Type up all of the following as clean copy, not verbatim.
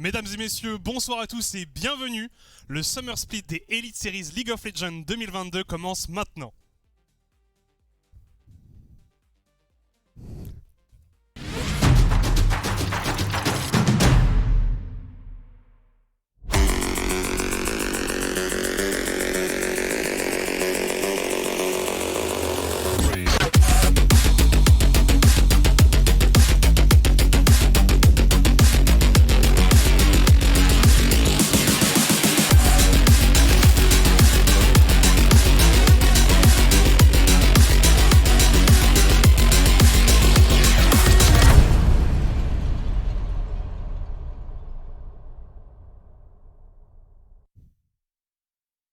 Mesdames et messieurs, bonsoir à tous et bienvenue. Le Summer Split des Elite Series League of Legends 2022 commence maintenant.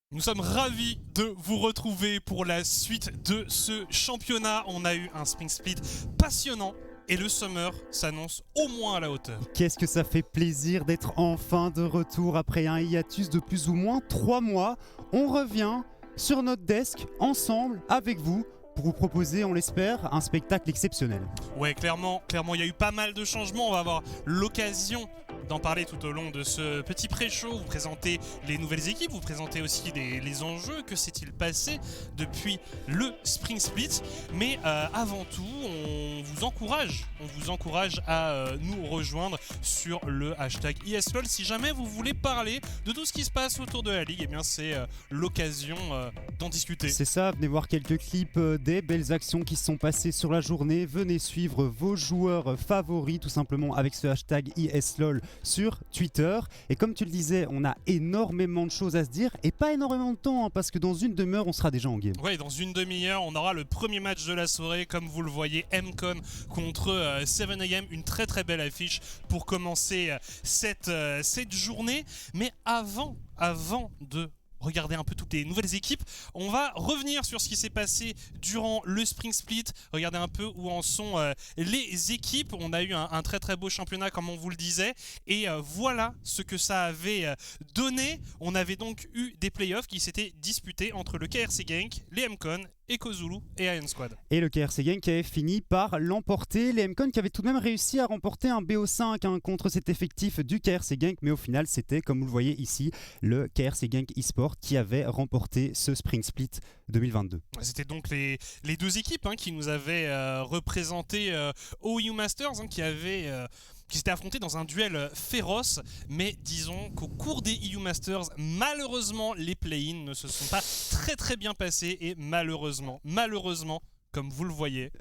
Nous sommes ravis de vous retrouver pour la suite de ce championnat. On a eu un Spring Split passionnant et le Summer s'annonce au moins à la hauteur. Qu'est-ce que ça fait plaisir d'être enfin de retour après un hiatus de plus ou moins 3 mois. On revient sur notre desk ensemble avec vous pour vous proposer, on l'espère, un spectacle exceptionnel. Ouais, clairement, il y a eu pas mal de changements. On va avoir l'occasion d'en parler tout au long de ce petit pré-show. Vous présentez les nouvelles équipes, vous présentez aussi les enjeux. Que s'est-il passé depuis le Spring Split? Mais avant tout, on vous encourage à nous rejoindre sur le hashtag ESLOL. Si jamais vous voulez parler de tout ce qui se passe autour de la Ligue, eh bien c'est l'occasion d'en discuter. C'est ça, venez voir quelques clips des belles actions qui se sont passées sur la journée. Venez suivre vos joueurs favoris tout simplement avec ce hashtag ESLOL sur Twitter. Et comme tu le disais, on a énormément de choses à se dire et pas énormément de temps parce que dans une demi-heure on sera déjà en game. Oui, dans une demi-heure on aura le premier match de la soirée, comme vous le voyez, MCon contre 7am, une très très belle affiche pour commencer cette journée. Mais avant de regarder un peu toutes les nouvelles équipes, on va revenir sur ce qui s'est passé durant le Spring Split, regarder un peu où en sont les équipes. On a eu un très très beau championnat comme on vous le disait, et voilà ce que ça avait donné. On avait donc eu des playoffs qui s'étaient disputés entre le KRC Genk, les MCon, EcoZulu et Iron Squad. Et le KRC Genk qui avait fini par l'emporter. Les MCon qui avaient tout de même réussi à remporter un BO5 contre cet effectif du KRC Genk, mais au final c'était, comme vous le voyez ici, le KRC Genk eSport qui avait remporté ce Spring Split 2022. C'était donc les deux équipes qui nous avaient représenté au EU Masters, qui s'étaient affrontés dans un duel féroce, mais disons qu'au cours des EU Masters, malheureusement, les play-in ne se sont pas très très bien passés et malheureusement, comme vous le voyez,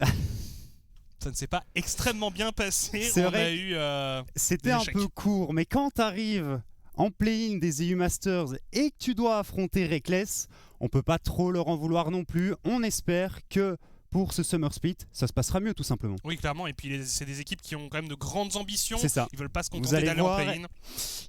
ça ne s'est pas extrêmement bien passé. C'est vrai, c'était un peu court, mais quand tu arrives en play-in des EU Masters et que tu dois affronter Reckless, on peut pas trop leur en vouloir non plus. On espère que pour ce Summer Split, ça se passera mieux tout simplement. Oui, clairement, et puis c'est des équipes qui ont quand même de grandes ambitions. C'est ça. Ils veulent pas se contenter d'aller en play-in.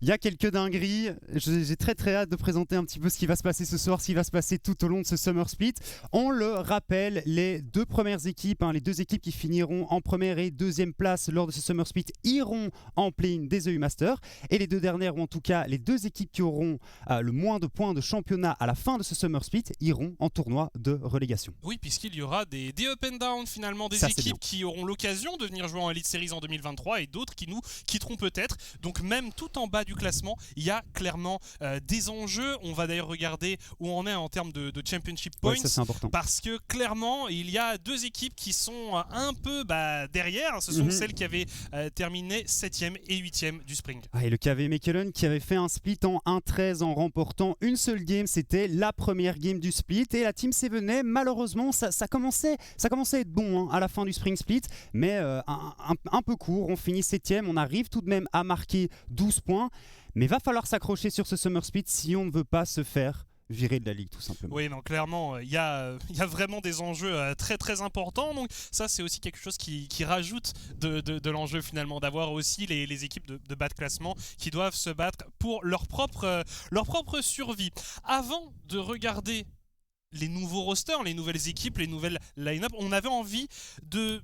Il y a quelques dingueries. J'ai très très hâte de présenter un petit peu ce qui va se passer ce soir, ce qui va se passer tout au long de ce Summer Split. On le rappelle, les deux premières équipes, les deux équipes qui finiront en première et deuxième place lors de ce Summer Split iront en play-in des EU Masters. Et les deux dernières, ou en tout cas les deux équipes qui auront le moins de points de championnat à la fin de ce Summer Split, iront en tournoi de relégation. Oui, puisqu'il y aura des up and down finalement, des équipes qui auront l'occasion de venir jouer en Elite Series en 2023 et d'autres qui nous quitteront peut-être. Donc même tout en bas du classement, il y a clairement des enjeux. On va d'ailleurs regarder où on est en termes de Championship Points. Ouais, ça c'est important. Parce que clairement, il y a deux équipes qui sont un peu derrière. Ce sont celles qui avaient terminé 7e et 8e du Spring. Et le KV Mechelen qui avait fait un split en 1-13 en remportant une seule game. C'était la première game du split. Et la Team 7, malheureusement, ça commençait à être bon à la fin du Spring Split, mais un peu court. On finit 7ème, on arrive tout de même à marquer 12 points, mais va falloir s'accrocher sur ce Summer Split si on ne veut pas se faire virer de la ligue tout simplement. Oui, non, clairement, il y a vraiment des enjeux très très importants, donc ça c'est aussi quelque chose qui rajoute de l'enjeu finalement, d'avoir aussi les équipes de bas de classement qui doivent se battre pour leur propre survie. Avant de regarder les nouveaux rosters, les nouvelles équipes, les nouvelles line-up, on avait envie de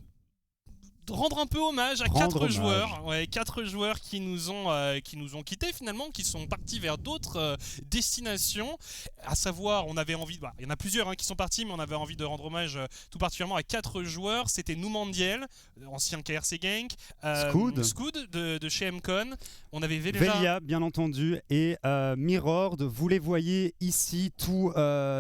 rendre un peu hommage à 4 joueurs, ouais, 4 joueurs qui nous ont quittés finalement, qui sont partis vers d'autres destinations. À savoir, on avait envie, il y en a plusieurs qui sont partis, mais on avait envie de rendre hommage tout particulièrement à 4 joueurs. C'était Numandiel, ancien KRC Genk, Scoud de chez MCon. On avait Velia, bien entendu, et Mirord. Vous les voyez ici, tous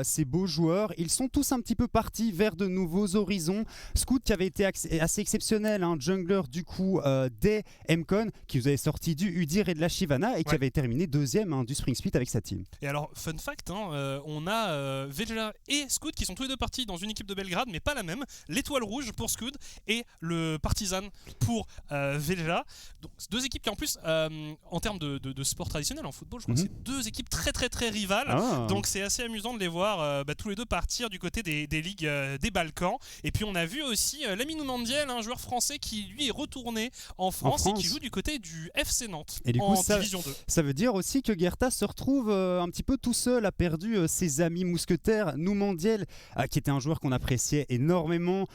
ces beaux joueurs. Ils sont tous un petit peu partis vers de nouveaux horizons. Scoud qui avait été assez exceptionnel, jungler du coup des MCon, qui vous avait sorti du Udyr et de la Shyvana et qui avait terminé deuxième du Spring Split avec sa team. Et alors, fun fact, on a Velia et Scoud qui sont tous les deux partis dans une équipe de Belgrade, mais pas la même. L'Étoile Rouge pour Scoud et le Partizan pour Velia. Donc, 2 équipes qui en plus, en termes de sport traditionnel en football, je crois que c'est 2 équipes très très très rivales. Donc c'est assez amusant de les voir tous les deux partir du côté des ligues des Balkans. Et puis on a vu aussi l'ami Numandiel, un joueur français qui lui est retourné en France et qui joue du côté du FC Nantes et du coup, Division 2. Ça veut dire aussi que Guerta se retrouve un petit peu tout seul, a perdu ses amis mousquetaires. Numandiel, qui était un joueur qu'on appréciait énormément,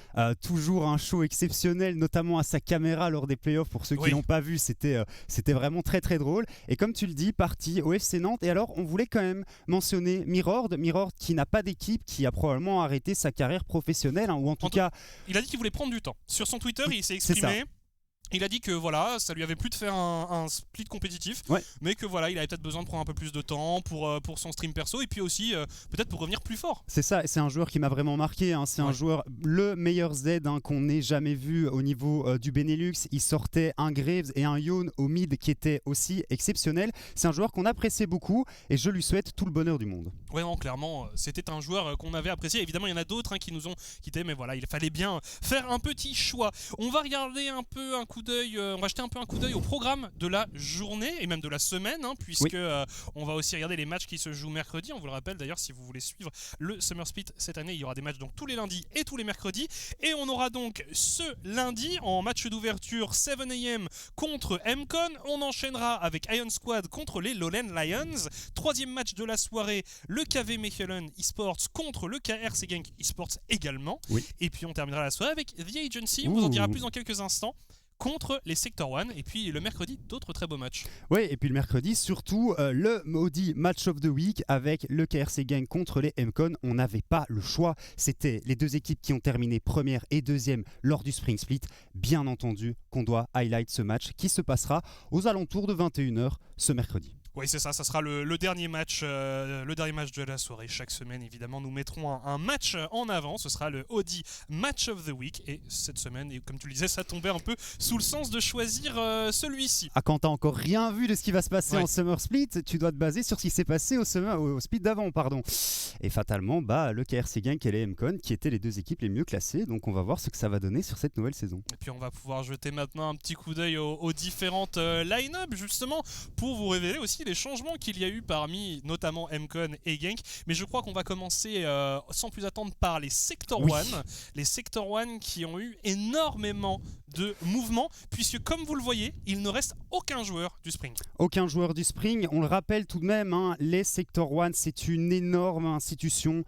toujours un show exceptionnel, notamment à sa caméra lors des playoffs. Pour ceux qui l'ont pas vu, c'était vraiment très très drôle. Et comme tu le dis, parti au FC Nantes. Et alors, on voulait quand même mentionner Mirord qui n'a pas d'équipe, qui a probablement arrêté sa carrière professionnelle, ou en tout cas... Il a dit qu'il voulait prendre du temps. Sur son Twitter, il s'est exprimé. Il a dit que voilà, ça lui avait plu de faire un split compétitif, mais que voilà, il avait peut-être besoin de prendre un peu plus de temps pour son stream perso et puis aussi peut-être pour revenir plus fort. C'est ça, c'est un joueur qui m'a vraiment marqué. C'est un joueur, le meilleur Z qu'on ait jamais vu au niveau du Benelux. Il sortait un Graves et un Yon au mid qui était aussi exceptionnel. C'est un joueur qu'on appréciait beaucoup et je lui souhaite tout le bonheur du monde. Ouais, non, clairement, c'était un joueur qu'on avait apprécié. Évidemment, il y en a d'autres qui nous ont quittés, mais voilà, il fallait bien faire un petit choix. On va regarder un peu on va jeter un peu un coup d'œil au programme de la journée et même de la semaine, puisque on va aussi regarder les matchs qui se jouent mercredi. On vous le rappelle d'ailleurs, si vous voulez suivre le Summer Split cette année, il y aura des matchs donc tous les lundis et tous les mercredis. Et on aura donc ce lundi en match d'ouverture 7am contre MCon. On enchaînera avec Iron Squad contre les Lowland Lions. 3e match de la soirée, le KV Mechelen Esports contre le KRC Genk Esports également. Et puis on terminera la soirée avec The Agency. On vous en dira plus dans quelques instants. Contre les Sector 1 et puis le mercredi d'autres très beaux matchs. Oui, et puis le mercredi surtout le maudit match of the week avec le KRC Genk contre les MCon. On n'avait pas le choix, c'était les 2 équipes qui ont terminé première et deuxième lors du Spring Split. Bien entendu qu'on doit highlight ce match qui se passera aux alentours de 21h ce mercredi. Oui, c'est ça, ça sera le dernier match de la soirée. Chaque semaine, évidemment, nous mettrons un match en avant. Ce sera le Audi Match of the Week. Et cette semaine, et comme tu le disais, ça tombait un peu sous le sens de choisir celui-ci. Quand t'as encore rien vu de ce qui va se passer en Summer Split, tu dois te baser sur ce qui s'est passé au Split d'avant, pardon. Et fatalement, le KRC Genk et les MCon qui étaient les 2 équipes les mieux classées. Donc on va voir ce que ça va donner sur cette nouvelle saison. Et puis on va pouvoir jeter maintenant un petit coup d'œil aux différentes line-up, justement, pour vous révéler aussi les changements qu'il y a eu parmi notamment MCon et Genk. Mais je crois qu'on va commencer sans plus attendre par les Sector 1. Les Sector 1 qui ont eu énormément de mouvements, puisque comme vous le voyez, il ne reste aucun joueur du Spring. Aucun joueur du Spring. On le rappelle tout de même, les Sector 1, c'est une énorme institution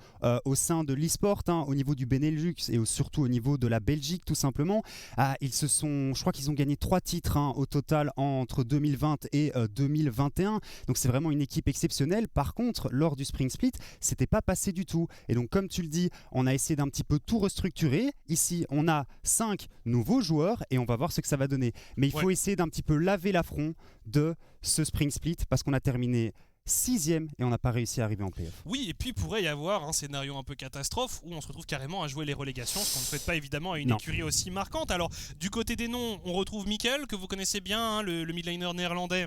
au sein de l'e-sport, au niveau du Benelux et surtout au niveau de la Belgique, tout simplement. Je crois qu'ils ont gagné 3 titres au total entre 2020 et 2021. Donc c'est vraiment une équipe exceptionnelle. Par contre, lors du Spring Split, c'était pas passé du tout. Et donc comme tu le dis, on a essayé d'un petit peu tout restructurer. Ici, on a 5 nouveaux joueurs et on va voir ce que ça va donner. Mais il faut essayer d'un petit peu laver l'affront de ce Spring Split parce qu'on a terminé 6e et on n'a pas réussi à arriver en playoff. Oui, et puis il pourrait y avoir un scénario un peu catastrophe où on se retrouve carrément à jouer les relégations, ce qu'on ne souhaite pas évidemment à une écurie aussi marquante. Alors du côté des noms, on retrouve Mikkel, que vous connaissez bien, le midlaner néerlandais,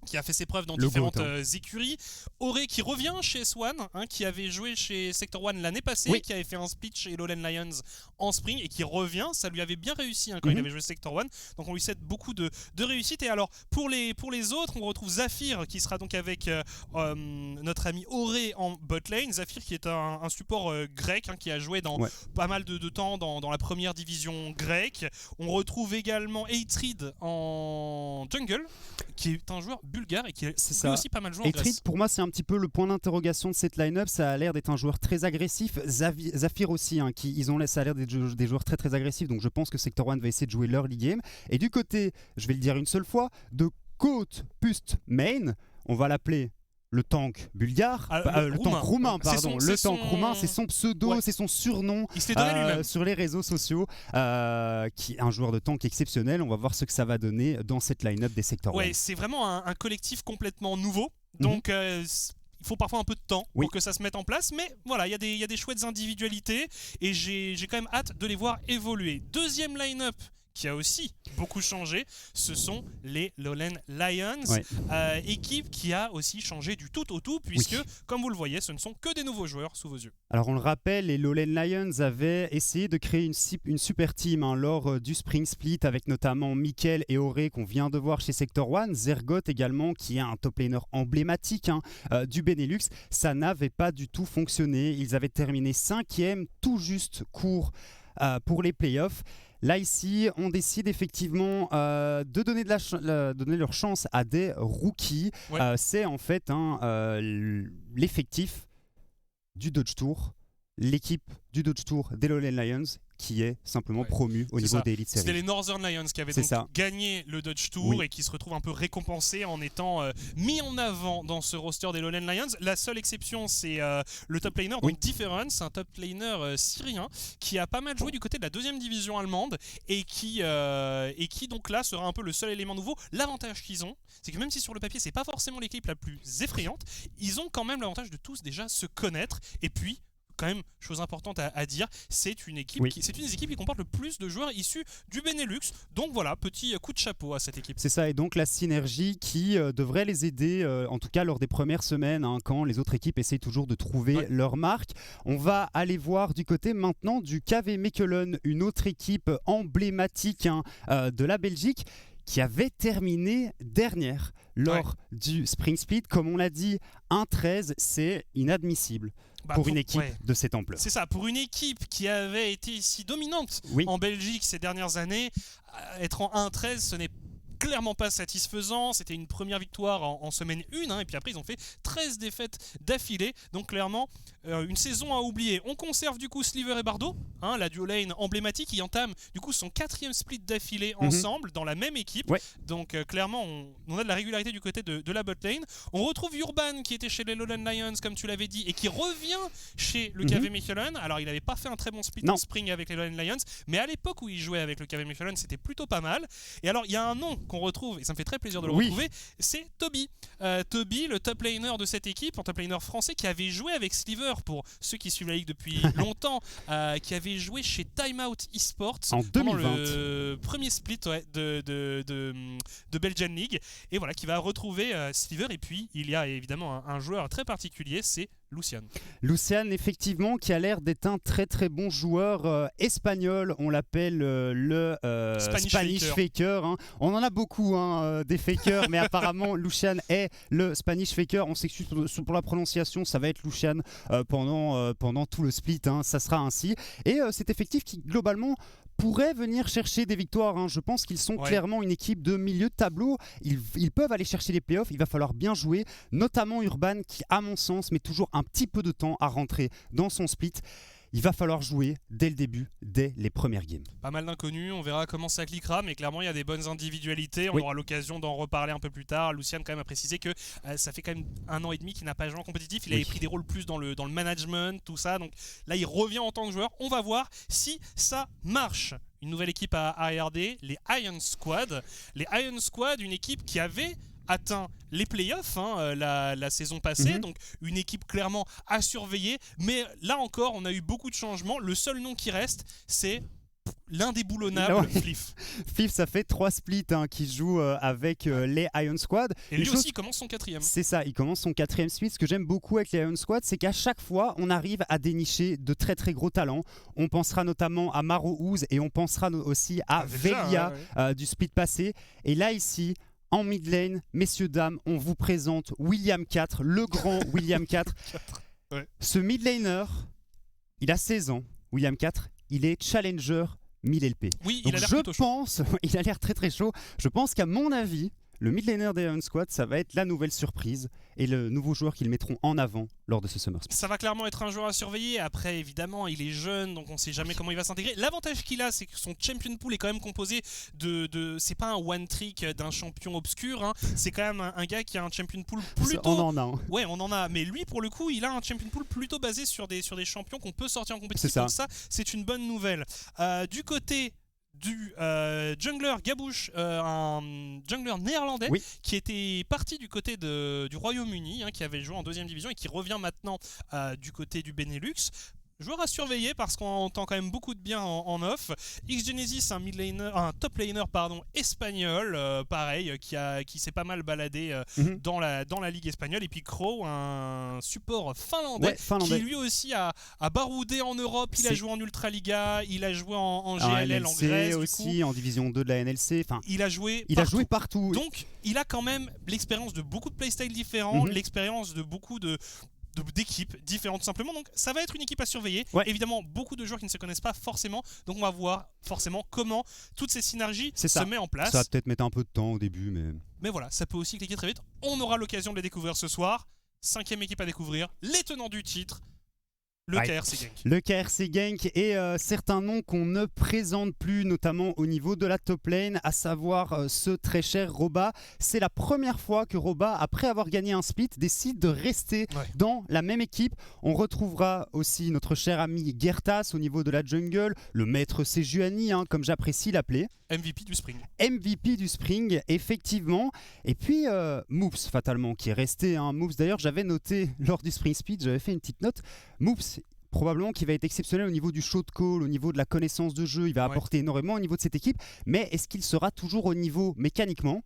qui a fait ses preuves dans différentes écuries. Auré qui revient chez Swan, qui avait joué chez Sector 1 l'année passée, qui avait fait un split chez Lowland Lions en Spring et qui revient. Ça lui avait bien réussi quand il avait joué Sector 1. Donc on lui souhaite beaucoup de réussite. Et alors pour les autres, on retrouve Zafir qui sera donc avec notre ami Auré en botlane. Zafir qui est un support grec qui a joué dans pas mal de temps dans la première division grecque. On retrouve également Eitrid en jungle qui est un joueur bulgare et qui a C'est lui ça. aussi pas mal joué en Et Grèce. Treat, pour moi, c'est un petit peu le point d'interrogation de cette line-up. Ça a l'air d'être un joueur très agressif. Zafir aussi, hein, ça a l'air d'être des joueurs très très agressifs. Donc je pense que Sector 1 va essayer de jouer l'early game. Et du côté, je vais le dire une seule fois, de Côte Pust Main, on va l'appeler le tank bulgare, le tank roumain, pardon. Le tank roumain, c'est son pseudo, c'est son surnom il s'est donné lui-même sur les réseaux sociaux. Qui est un joueur de tank exceptionnel. On va voir ce que ça va donner dans cette line-up des Sector 1. Ouais, c'est vraiment un collectif complètement nouveau. Donc il faut parfois un peu de temps pour que ça se mette en place, mais voilà, il y a des chouettes individualités et j'ai quand même hâte de les voir évoluer. Deuxième line-up qui a aussi beaucoup changé, ce sont les Lowland Lions, équipe qui a aussi changé du tout au tout, puisque, comme vous le voyez, ce ne sont que des nouveaux joueurs sous vos yeux. Alors on le rappelle, les Lowland Lions avaient essayé de créer une super team lors du Spring Split, avec notamment Mikkel et Auré qu'on vient de voir chez Sector 1, Zergoth également, qui est un top laner emblématique du Benelux. Ça n'avait pas du tout fonctionné, ils avaient terminé 5e, tout juste court pour les playoffs. Là, ici, on décide effectivement de donner leur chance à des rookies. C'est en fait l'effectif du Dodge Tour, l'équipe du Dodge Tour des Lowland Lions, qui est simplement promu au niveau des Elite Series. C'était les Northern Lions qui avaient donc gagné le Dodge Tour et qui se retrouvent un peu récompensés en étant mis en avant dans ce roster des Lowland Lions. La seule exception, c'est le top laner, donc Difference, un top laner syrien qui a pas mal joué du côté de la 2e division allemande et qui donc là sera un peu le seul élément nouveau. L'avantage qu'ils ont, c'est que même si sur le papier c'est pas forcément l'équipe la plus effrayante, ils ont quand même l'avantage de tous déjà se connaître et puis quand même, chose importante à dire, c'est une équipe qui comporte le plus de joueurs issus du Benelux. Donc voilà, petit coup de chapeau à cette équipe. C'est ça, et donc la synergie qui devrait les aider, en tout cas lors des premières semaines, quand les autres équipes essayent toujours de trouver leur marque. On va aller voir du côté maintenant du KV Mechelen, une autre équipe emblématique de la Belgique, qui avait terminé dernière lors du Spring Split. Comme on l'a dit, 1-13, c'est inadmissible. Pour une équipe de cette ampleur. C'est ça, pour une équipe qui avait été si dominante en Belgique ces dernières années, être en 1-13, ce n'est clairement pas satisfaisant. C'était une première victoire en semaine 1 et puis après ils ont fait 13 défaites d'affilée, donc clairement une saison à oublier. On conserve du coup Sliver et Bardo, la duo lane emblématique, qui entame du coup son 4e split d'affilée ensemble dans la même équipe, donc clairement on a de la régularité du côté de la bot lane. On retrouve Urban qui était chez les Lowland Lions comme tu l'avais dit et qui revient chez le KV Mechelen. Alors il n'avait pas fait un très bon split en spring avec les Lowland Lions, mais à l'époque où il jouait avec le KV Mechelen c'était plutôt pas mal. Et alors il y a un nom qu'on retrouve, et ça me fait très plaisir de le retrouver, c'est Toby. Toby, le top laner de cette équipe, un top laner français qui avait joué avec Sliver, pour ceux qui suivent la ligue depuis longtemps, qui avait joué chez Time Out Esports en 2020. Pendant le premier split de Belgian League, et voilà, qui va retrouver Sliver. Et puis il y a évidemment un joueur très particulier, c'est Lucian. Lucian, effectivement, qui a l'air d'être un très très bon joueur espagnol. On l'appelle le Spanish Faker. On en a beaucoup des fakers, mais apparemment Lucian est le Spanish Faker. On s'excuse pour la prononciation, ça va être Lucian pendant tout le split. Ça sera ainsi. Et cet effectif qui globalement pourraient venir chercher des victoires. Je pense qu'ils sont clairement une équipe de milieu de tableau. Ils peuvent aller chercher les playoffs. Il va falloir bien jouer, notamment Urban qui, à mon sens, met toujours un petit peu de temps à rentrer dans son split. Il va falloir jouer dès le début, dès les premières games. Pas mal d'inconnus, on verra comment ça cliquera, mais clairement il y a des bonnes individualités, on aura l'occasion d'en reparler un peu plus tard. Lucian quand même a précisé que ça fait quand même 1 an et demi qu'il n'a pas joué en compétitif, il avait pris des rôles plus dans le management, tout ça, donc là il revient en tant que joueur, on va voir si ça marche. Une nouvelle équipe à ARD, les Iron Squad. Les Iron Squad, une équipe qui avait atteint les playoffs la saison passée, donc une équipe clairement à surveiller, mais là encore on a eu beaucoup de changements. Le seul nom qui reste, c'est l'indéboulonnable Fliff. Fliff, ça fait 3 splits qui joue avec les Iron Squad. Et lui aussi il commence son 4e. C'est ça, il commence son 4e split. Ce que j'aime beaucoup avec les Iron Squad, c'est qu'à chaque fois on arrive à dénicher de très très gros talents. On pensera notamment à Maro Ouz et on pensera aussi à Velia du split passé. Et là ici, en mid lane, messieurs, dames, on vous présente William 4, le grand William 4. Ce mid laner, il a 16 ans. William 4, il est challenger 1000 LP. Oui, donc il a l'air plutôt chaud. Il a l'air très très chaud. Je pense qu'à mon avis, le mid laner des Iron Squad, ça va être la nouvelle surprise et le nouveau joueur qu'ils mettront en avant lors de ce Summer Split. Ça va clairement être un joueur à surveiller. Après, évidemment, il est jeune, donc on ne sait jamais comment il va s'intégrer. L'avantage qu'il a, c'est que son champion pool est quand même composé de c'est pas un one trick d'un champion obscur, hein. C'est quand même un gars qui a un champion pool plutôt. On en a. Hein. Ouais, on en a. Mais lui, pour le coup, il a un champion pool plutôt basé sur des champions qu'on peut sortir en compétition. C'est ça. Donc ça, c'est une bonne nouvelle. Du côté du jungler Gabouche, un jungler néerlandais qui était parti du côté du Royaume-Uni, hein, qui avait joué en 2ème division et qui revient maintenant du côté du Benelux. Joueur à surveiller parce qu'on entend quand même beaucoup de bien en off. X-Genesis, un top laner espagnol, pareil, qui s'est pas mal baladé dans la ligue espagnole. Et puis Crow, un support finlandais, qui lui aussi a baroudé en Europe. Il a joué en Ultraliga, il a joué en GLL, en Grèce aussi, en Division 2 de la NLC. Enfin, il a joué partout. Donc, il a quand même l'expérience de beaucoup de playstyles différents, l'expérience de beaucoup d'équipes différentes tout simplement, donc ça va être une équipe à surveiller. Évidemment, beaucoup de joueurs qui ne se connaissent pas forcément, donc on va voir forcément comment toutes ces synergies se mettent en place. Ça va peut-être mettre un peu de temps au début, mais voilà, ça peut aussi cliquer très vite. On aura l'occasion de les découvrir ce soir. 5ème équipe à découvrir, les tenants du titre, le KRC Genk. Le KRC Genk et certains noms qu'on ne présente plus, notamment au niveau de la top lane, à savoir ce très cher Roba. C'est la première fois que Roba, après avoir gagné un split, décide de rester dans la même équipe. On retrouvera aussi notre cher ami Gertas au niveau de la jungle, le maître Sejuani, hein, comme j'apprécie l'appeler. MVP du Spring. MVP du Spring, effectivement. Et puis Moops, fatalement, qui est resté. Hein. Moops, d'ailleurs, j'avais noté lors du Spring Speed, j'avais fait une petite note. Moops, probablement qu'il va être exceptionnel au niveau du shot call, au niveau de la connaissance de jeu. Il va apporter énormément au niveau de cette équipe. Mais est-ce qu'il sera toujours au niveau mécaniquement ?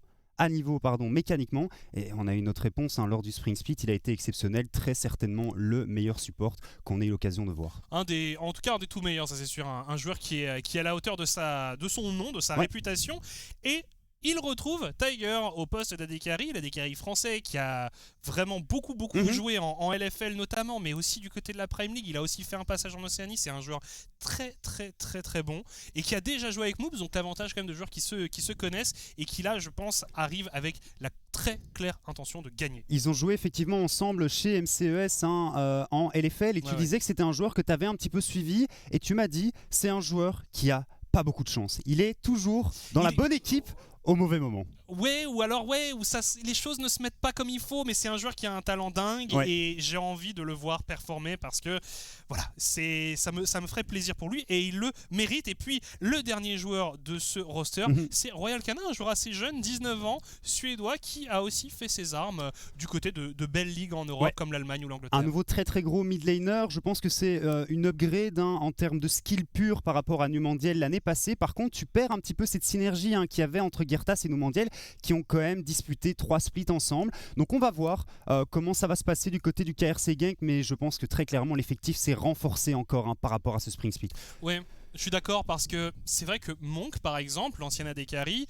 Mécaniquement, et on a eu notre réponse hein, lors du Spring Split, il a été exceptionnel, très certainement le meilleur support qu'on ait eu l'occasion de voir. En tout cas un des tout meilleurs, ça c'est sûr, un joueur qui est à la hauteur de son nom, de sa réputation, et il retrouve Tiger au poste d'AD-Carry français qui a vraiment beaucoup joué en LFL notamment, mais aussi du côté de la Prime League. Il a aussi fait un passage en Océanie. C'est un joueur très bon et qui a déjà joué avec Moobs, donc l'avantage quand même de joueurs qui se connaissent et qui là, je pense, arrive avec la très claire intention de gagner. Ils ont joué effectivement ensemble chez MCES en LFL et tu disais que c'était un joueur que tu avais un petit peu suivi et tu m'as dit c'est un joueur qui a pas beaucoup de chance. Il est toujours dans la bonne équipe au mauvais moment. Où les choses ne se mettent pas comme il faut, mais c'est un joueur qui a un talent dingue et j'ai envie de le voir performer parce que voilà, ça me ferait plaisir pour lui et il le mérite. Et puis le dernier joueur de ce roster, c'est Royal Canin, un joueur assez jeune, 19 ans, suédois, qui a aussi fait ses armes du côté de belles ligues en Europe comme l'Allemagne ou l'Angleterre. Un nouveau très gros mid laner, je pense que c'est une upgrade en termes de skill pur par rapport à Numandiel l'année passée. Par contre, tu perds un petit peu cette synergie qu'il y avait entre Gertas et Numandiel qui ont quand même disputé 3 splits ensemble. Donc on va voir comment ça va se passer du côté du KRC Genk, mais je pense que très clairement l'effectif s'est renforcé encore par rapport à ce Spring Split. Ouais. Je suis d'accord parce que c'est vrai que Monk, par exemple, l'ancien AD-Carry,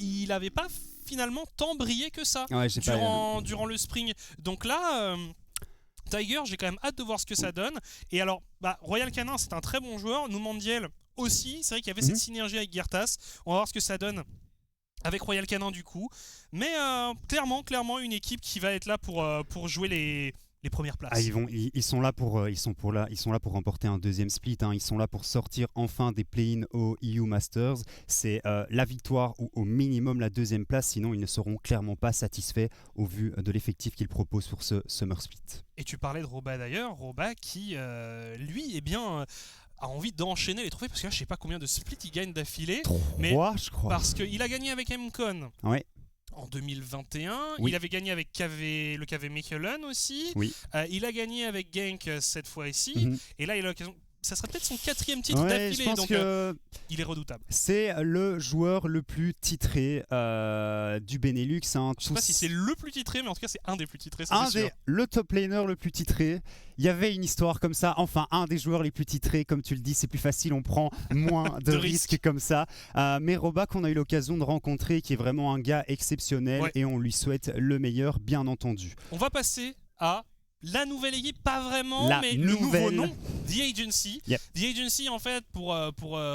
il n'avait pas finalement tant brillé que ça durant le Spring. Donc là, Tiger, j'ai quand même hâte de voir ce que ça donne. Et alors, Royal Canin, c'est un très bon joueur. Numandiel aussi. C'est vrai qu'il y avait cette synergie avec Gertas. On va voir ce que ça donne avec Royal Canin du coup. Mais clairement une équipe qui va être là pour jouer les premières places. Ils sont là pour remporter un deuxième split. Ils sont là pour sortir enfin des play-in au EU Masters. C'est la victoire ou au minimum la deuxième place. Sinon, ils ne seront clairement pas satisfaits au vu de l'effectif qu'ils proposent pour ce Summer Split. Et tu parlais de Roba d'ailleurs. Roba qui, lui, a envie d'enchaîner les trophées parce que là, je sais pas combien de splits il gagne d'affilée. 3, je crois. Parce qu'il a gagné avec MCon. Ouais. En 2021, il avait gagné avec le KV Mechelen aussi. Il a gagné avec Genk cette fois-ci. Et là, il a l'occasion. Ça serait peut-être son 4e titre d'affilée, donc il est redoutable. C'est le joueur le plus titré du Benelux. Je sais pas si c'est le plus titré, mais en tout cas c'est un des plus titrés. Le top laner le plus titré. Il y avait une histoire comme ça. Enfin, un des joueurs les plus titrés, comme tu le dis, c'est plus facile, on prend moins de risques comme ça. Mais Roba qu'on a eu l'occasion de rencontrer, qui est vraiment un gars exceptionnel et on lui souhaite le meilleur, bien entendu. On va passer à La nouvelle équipe, pas vraiment, La mais le nouveau nouvelle. nom, The Agency. Yep. The Agency, en fait, pour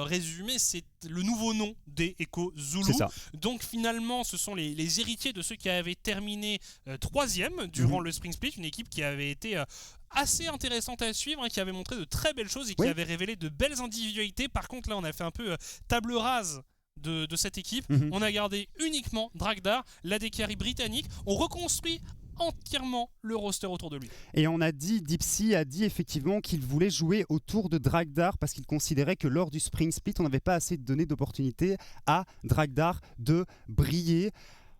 résumer, c'est le nouveau nom des Echo Zulu. C'est ça. Donc finalement, ce sont les héritiers de ceux qui avaient terminé 3e durant le Spring Split, une équipe qui avait été assez intéressante à suivre, qui avait montré de très belles choses et qui avait révélé de belles individualités. Par contre, là, on a fait un peu table rase de cette équipe. On a gardé uniquement Dragdar, l'AD-carry britannique. On reconstruit entièrement le roster autour de lui. Et on a dit, Dipsy a dit effectivement qu'il voulait jouer autour de Dragdar parce qu'il considérait que lors du Spring Split, on n'avait pas assez donné d'opportunité à Dragdar de briller.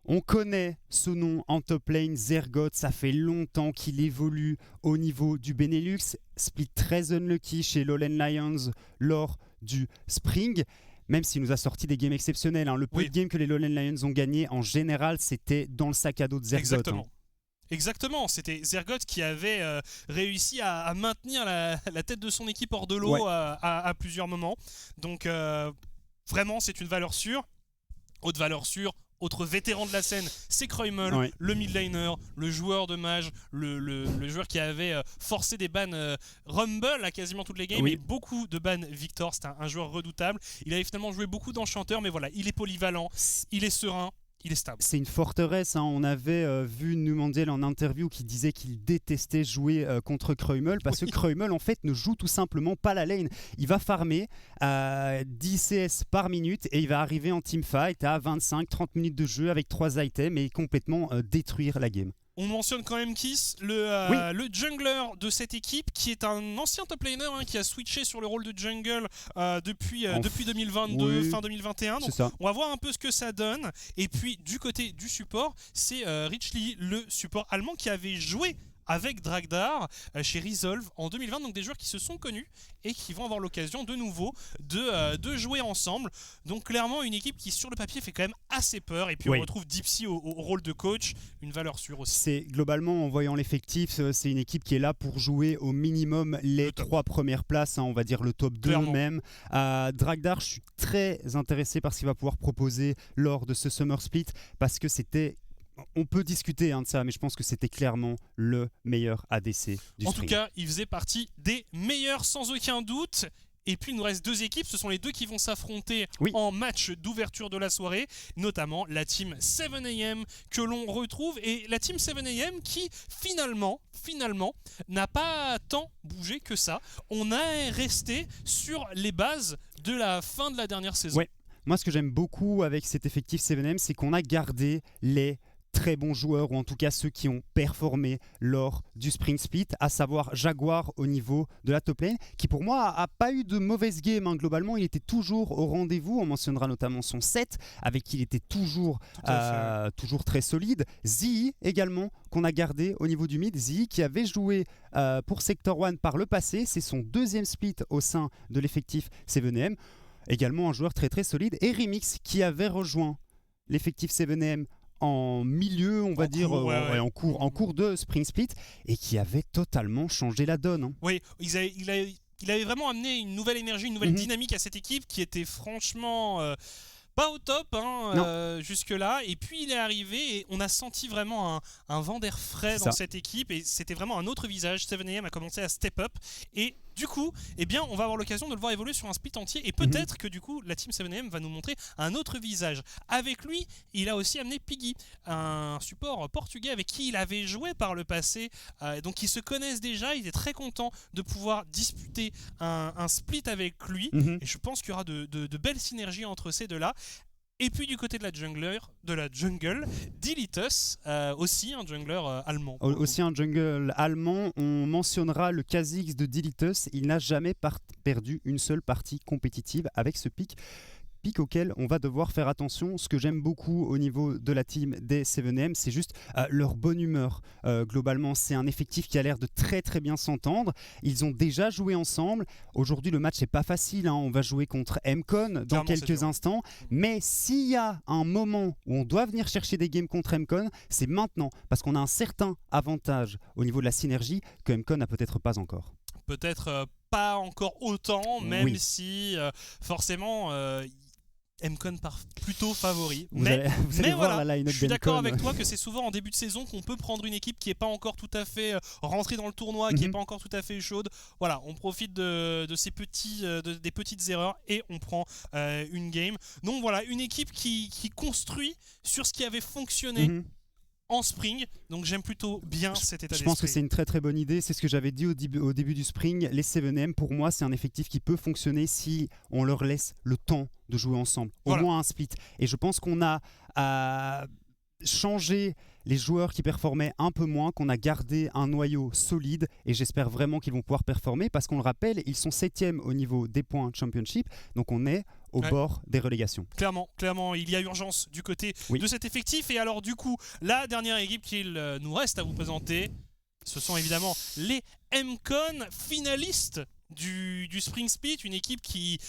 On connaît ce nom en top lane, Zergoth, ça fait longtemps qu'il évolue au niveau du Benelux. Split très unlucky chez Lowland Lions lors du Spring. Même s'il nous a sorti des games exceptionnels. Le peu de games que les Lowland Lions ont gagné, en général, c'était dans le sac à dos de Zergoth. Exactement. Exactement, c'était Zergoth qui avait réussi à maintenir la tête de son équipe hors de l'eau à plusieurs moments. Donc vraiment, c'est une valeur sûre. Autre valeur sûre, autre vétéran de la scène, c'est Kreumel, le midlaner, le joueur de mage, le joueur qui avait forcé des bans Rumble à quasiment toutes les games, et beaucoup de bans Victor. C'est un joueur redoutable. Il avait finalement joué beaucoup d'enchanteurs, mais voilà, il est polyvalent, il est serein. Il est stable. C'est une forteresse. On avait vu Numandiel en interview qui disait qu'il détestait jouer contre Kreumel parce que Kreumel en fait ne joue tout simplement pas la lane. Il va farmer 10 CS par minute et il va arriver en teamfight à 25-30 minutes de jeu avec 3 items et complètement détruire la game. On mentionne quand même Kiss, le jungler de cette équipe, qui est un ancien top laner qui a switché sur le rôle de jungle depuis 2022, fin 2021. Donc on va voir un peu ce que ça donne. Et puis du côté du support, c'est Rich Lee, le support allemand qui avait joué avec Dragdar chez Resolve en 2020, donc des joueurs qui se sont connus et qui vont avoir l'occasion de nouveau de jouer ensemble. Donc clairement une équipe qui sur le papier fait quand même assez peur, et puis on retrouve Dipsy au rôle de coach, une valeur sûre aussi. C'est globalement, en voyant l'effectif, c'est une équipe qui est là pour jouer au minimum les 3 premières places, on va dire le top 2 même. Dragdar, je suis très intéressé par ce qu'il va pouvoir proposer lors de ce Summer Split, parce que c'était... On peut discuter de ça, mais je pense que c'était clairement le meilleur ADC du Spring. En tout cas, il faisait partie des meilleurs sans aucun doute. Et puis il nous reste 2 équipes, ce sont les 2 qui vont s'affronter en match d'ouverture de la soirée, notamment la team 7am que l'on retrouve, et la team 7am qui finalement n'a pas tant bougé que ça. On est resté sur les bases de la fin de la dernière saison. Moi, ce que j'aime beaucoup avec cet effectif 7am, c'est qu'on a gardé les très bons joueurs, ou en tout cas ceux qui ont performé lors du Spring Split, à savoir Jaguar au niveau de la top lane, qui pour moi a pas eu de mauvaise game. Globalement, il était toujours au rendez-vous. On mentionnera notamment son set, avec qui il était toujours très solide. Zii également, qu'on a gardé au niveau du mid. Zii qui avait joué pour Sector 1 par le passé. C'est son 2e split au sein de l'effectif 7am. Également un joueur très très solide. Et Remix qui avait rejoint l'effectif 7am en milieu, on va dire, en cours de Spring Split, et qui avait totalement changé la donne. Oui, il avait vraiment amené une nouvelle énergie, une nouvelle dynamique à cette équipe qui était franchement pas au top jusque-là. Et puis il est arrivé et on a senti vraiment un vent d'air frais dans cette équipe, et c'était vraiment un autre visage. 7am a commencé à step up, et du coup, on va avoir l'occasion de le voir évoluer sur un split entier, et peut-être que du coup, la team 7am va nous montrer un autre visage. Avec lui, il a aussi amené Piggy, un support portugais avec qui il avait joué par le passé, donc ils se connaissent déjà. Il est très content de pouvoir disputer un split avec lui, et je pense qu'il y aura de belles synergies entre ces deux-là. Et puis du côté de la jungle, Dilitus, aussi un jungler allemand. Aussi un jungle allemand, on mentionnera le Kha'Zix de Dilitus. Il n'a jamais perdu une seule partie compétitive avec ce pic auquel on va devoir faire attention. Ce que j'aime beaucoup au niveau de la team des 7am, c'est juste leur bonne humeur. Globalement, c'est un effectif qui a l'air de très très bien s'entendre. Ils ont déjà joué ensemble. Aujourd'hui, le match n'est pas facile. On va jouer contre MCon dans quelques instants. Mais s'il y a un moment où on doit venir chercher des games contre MCon, c'est maintenant. Parce qu'on a un certain avantage au niveau de la synergie que MCon n'a peut-être pas encore. Peut-être pas encore autant, même si forcément... Mcon plutôt favori. Vous allez voir voilà, la line-up je suis d'accord d'Mcon. avec toi que c'est souvent en début de saison qu'on peut prendre une équipe qui n'est pas encore tout à fait rentrée dans le tournoi, qui n'est pas encore tout à fait chaude. Voilà, on profite de ces des petites erreurs et on prend une game. Donc voilà, une équipe qui construit sur ce qui avait fonctionné en spring, donc j'aime plutôt bien cet état d'esprit. Je pense que c'est une très très bonne idée, c'est ce que j'avais dit au début du spring. Les 7M, pour moi, c'est un effectif qui peut fonctionner si on leur laisse le temps de jouer ensemble, au moins un split. Et je pense qu'on a changé les joueurs qui performaient un peu moins, qu'on a gardé un noyau solide, et j'espère vraiment qu'ils vont pouvoir performer, parce qu'on le rappelle, ils sont 7e au niveau des points championship, donc on est au bord des relégations. Clairement, il y a urgence du côté de cet effectif. Et alors du coup, la dernière équipe qu'il nous reste à vous présenter, ce sont évidemment les Mcon, finalistes du Spring Split, une équipe qui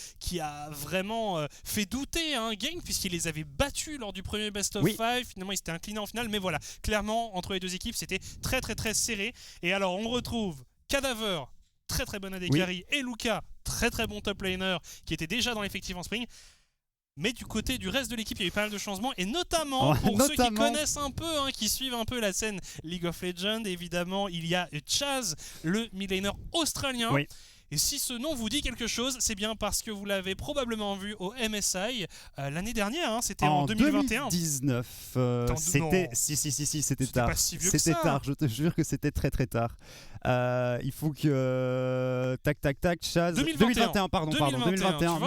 a vraiment fait douter Game, puisqu'il les avait battus lors du premier Best of 5. Finalement, ils s'étaient inclinés en finale, mais voilà, clairement, entre les deux équipes, c'était très très très serré. Et alors, on retrouve Cadaver, très très bon AD carry, et Luca, très très bon top laner, qui était déjà dans l'effectif en spring. Mais du côté du reste de l'équipe, il y a eu pas mal de changements, et notamment pour ceux qui connaissent un peu, qui suivent un peu la scène League of Legends, évidemment, il y a Chaz, le mid laner australien. Et si ce nom vous dit quelque chose, c'est bien parce que vous l'avez probablement vu au MSI l'année dernière, c'était en 2021. 2019. C'était c'était tard. Pas si vieux que c'était ça. Tard, je te jure que c'était très très tard. Il faut que tac Chaz 2021 pardon 2021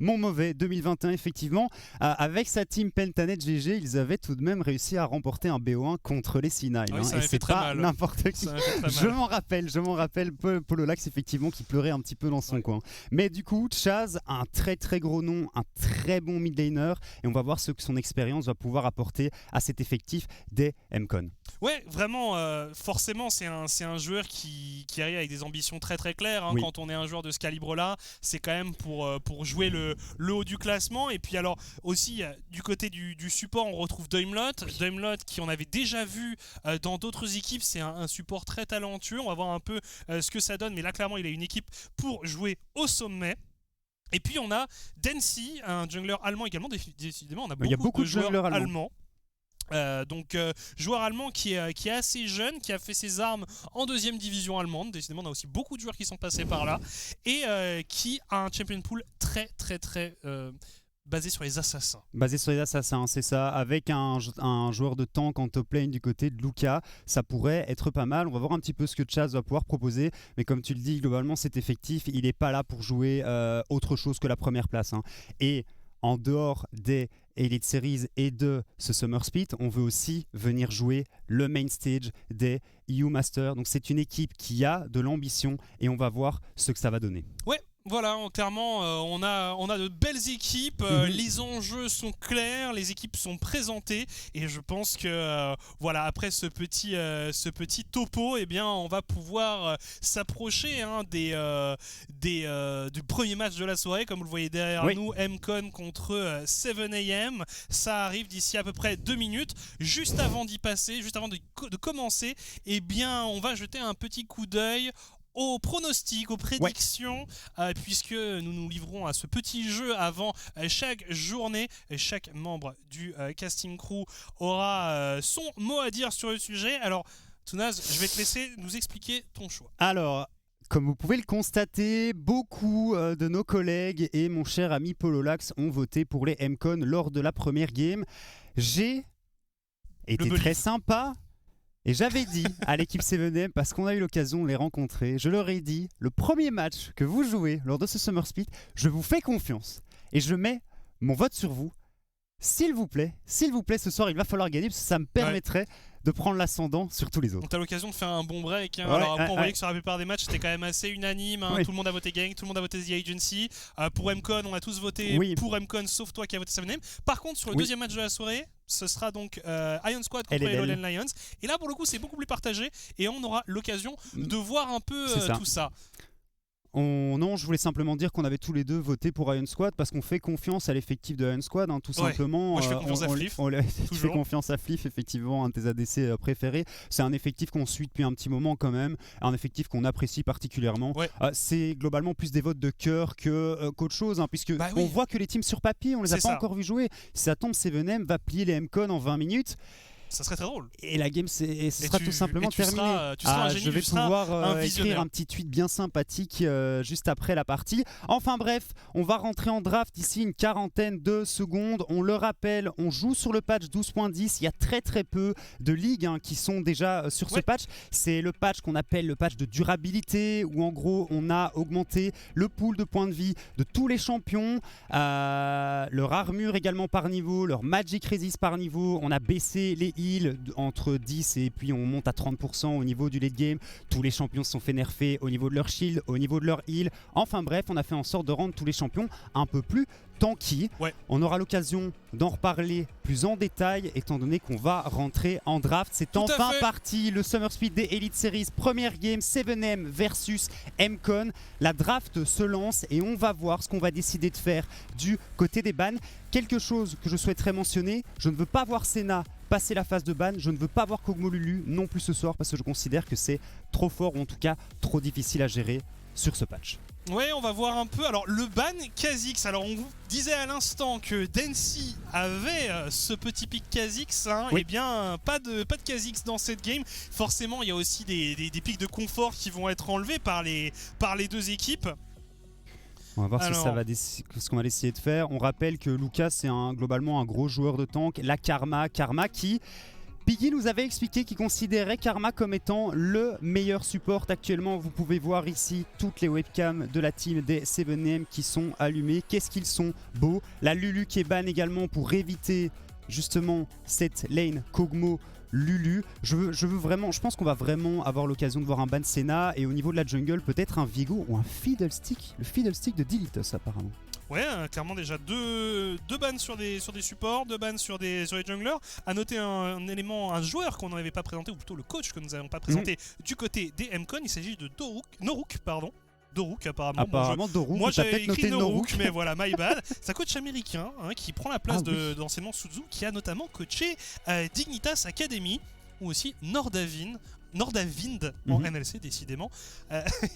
mon mauvais 2021 effectivement, avec sa team Pentanet GG, ils avaient tout de même réussi à remporter un BO1 contre les C9 et c'est pas n'importe qui. Je m'en rappelle Pololax effectivement qui pleurait un petit peu dans son coin. Mais du coup, Chaz, un très très gros nom, un très bon mid laner, et on va voir ce que son expérience va pouvoir apporter à cet effectif des Mcon. Ouais, vraiment, forcément, c'est un joueur qui arrive avec des ambitions très très claires. Quand on est un joueur de ce calibre-là, c'est quand même pour jouer le haut du classement. Et puis alors aussi, du côté du support, on retrouve Daimlot. Daimlot, qui on avait déjà vu dans d'autres équipes, c'est un support très talentueux. On va voir un peu ce que ça donne. Mais là, clairement, il a une équipe pour jouer au sommet. Et puis on a Densi, un jungler allemand également. Décidément, on a beaucoup de joueurs allemands. Joueur allemand qui est assez jeune, qui a fait ses armes en 2e division allemande. Décidément, on a aussi beaucoup de joueurs qui sont passés par là, et qui a un champion pool très très très basé sur les assassins. Basé sur les assassins, c'est ça. Avec un joueur de tank en top lane du côté de Luca, ça pourrait être pas mal. On va voir un petit peu ce que Chaz va pouvoir proposer. Mais comme tu le dis, globalement, cet effectif, il n'est pas là pour jouer autre chose que la première place. Et en dehors des Elite Series et de ce Summer Split, on veut aussi venir jouer le main stage des EU Masters. Donc c'est une équipe qui a de l'ambition, et on va voir ce que ça va donner. Ouais. Voilà, clairement, on a de belles équipes, les enjeux sont clairs, les équipes sont présentées, et je pense que voilà, après ce petit topo, eh bien, on va pouvoir s'approcher du premier match de la soirée. Comme vous le voyez derrière nous, Mcon contre 7am. Ça arrive d'ici à peu près 2 minutes. Juste avant d'y passer, juste avant de commencer, eh bien, on va jeter un petit coup d'œil aux pronostics, aux prédictions, puisque nous nous livrons à ce petit jeu avant chaque journée. Chaque membre du casting crew aura son mot à dire sur le sujet. Alors, Tounaz, je vais te laisser nous expliquer ton choix. Alors, comme vous pouvez le constater, beaucoup de nos collègues et mon cher ami Pololax ont voté pour les Mcon lors de la première game. J'ai été très sympa. Et j'avais dit à l'équipe 7M, parce qu'on a eu l'occasion de les rencontrer, je leur ai dit, le premier match que vous jouez lors de ce Summer Split, je vous fais confiance. Et je mets mon vote sur vous. S'il vous plaît, ce soir, il va falloir gagner, parce que ça me permettrait de prendre l'ascendant sur tous les autres. Donc t'as l'occasion de faire un bon break. Alors après, on voyait que sur la plupart des matchs, c'était quand même assez unanime. Tout le monde a voté Gang, tout le monde a voté The Agency. Pour Mcon, on a tous voté pour Mcon, sauf toi qui as voté 7M. Par contre, sur le deuxième match de la soirée, ce sera donc Iron Squad contre les Lowland Lions. Et là, pour le coup, c'est beaucoup plus partagé, et on aura l'occasion de voir un peu tout ça. Non, je voulais simplement dire qu'on avait tous les deux voté pour Iron Squad parce qu'on fait confiance à l'effectif de Iron Squad, tout simplement. Moi je fais confiance à Flif. Tu fais confiance à Flif, effectivement, un de tes ADC préférés. C'est un effectif qu'on suit depuis un petit moment quand même, un effectif qu'on apprécie particulièrement. C'est globalement plus des votes de cœur qu'autre chose, puisque on voit que les teams sur papier, on les a pas encore vu jouer. Si ça tombe, 7M va plier les MCon en 20 minutes. Ça serait très drôle. Et la game sera tout simplement terminée. Je vais pouvoir écrire un petit tweet bien sympathique juste après la partie. Enfin bref, on va rentrer en draft d'ici une quarantaine de secondes. On le rappelle, on joue sur le patch 12.10. Il y a très très peu de ligues qui sont déjà sur ce patch. C'est le patch qu'on appelle le patch de durabilité, où en gros on a augmenté le pool de points de vie de tous les champions, leur armure également par niveau, leur magic resist par niveau. On a baissé les heal entre 10 et puis on monte à 30% au niveau du late game. Tous les champions se sont fait nerfer au niveau de leur shield, au niveau de leur heal. Enfin bref, on a fait en sorte de rendre tous les champions un peu plus tanky. On aura l'occasion d'en reparler plus en détail étant donné qu'on va rentrer en draft. C'est enfin parti, le Summer Split des Elite Series. Première game, 7M versus MCon. La draft se lance et on va voir ce qu'on va décider de faire du côté des bans. Quelque chose que je souhaiterais mentionner, je ne veux pas voir Senna passer la phase de ban, je ne veux pas voir Kog'Maw Lulu non plus ce soir parce que je considère que c'est trop fort ou en tout cas trop difficile à gérer sur ce patch. Ouais, on va voir un peu. Alors, le ban Kha'Zix. Alors, on vous disait à l'instant que Densi avait ce petit pic Kha'Zix. Eh bien, pas de Kha'Zix dans cette game. Forcément, il y a aussi des pics de confort qui vont être enlevés par les deux équipes. On va voir ce qu'on va essayer de faire. On rappelle que Lucas, c'est globalement un gros joueur de tank. La Karma qui... Piggy nous avait expliqué qu'il considérait Karma comme étant le meilleur support actuellement. Vous pouvez voir ici toutes les webcams de la team des 7M qui sont allumées. Qu'est-ce qu'ils sont beaux. La Lulu qui est ban également pour éviter justement cette lane Kog'Maw Lulu. Je pense qu'on va vraiment avoir l'occasion de voir un ban Senna et au niveau de la jungle peut-être un Vigo ou un Fiddlestick. Le Fiddlestick de Dilitos apparemment. Ouais, clairement déjà deux bans sur des supports, 2 bans sur les junglers. À noter un joueur qu'on n'avait pas présenté, ou plutôt le coach que nous n'avons pas présenté du côté des MCon. Il s'agit de Noruk, apparemment. Doruk. Moi j'avais écrit Noruk, mais voilà, my bad. C'est un coach américain qui prend la place d'anciennement Suzu, qui a notamment coaché Dignitas Academy, ou aussi Nordavind en NLC décidément.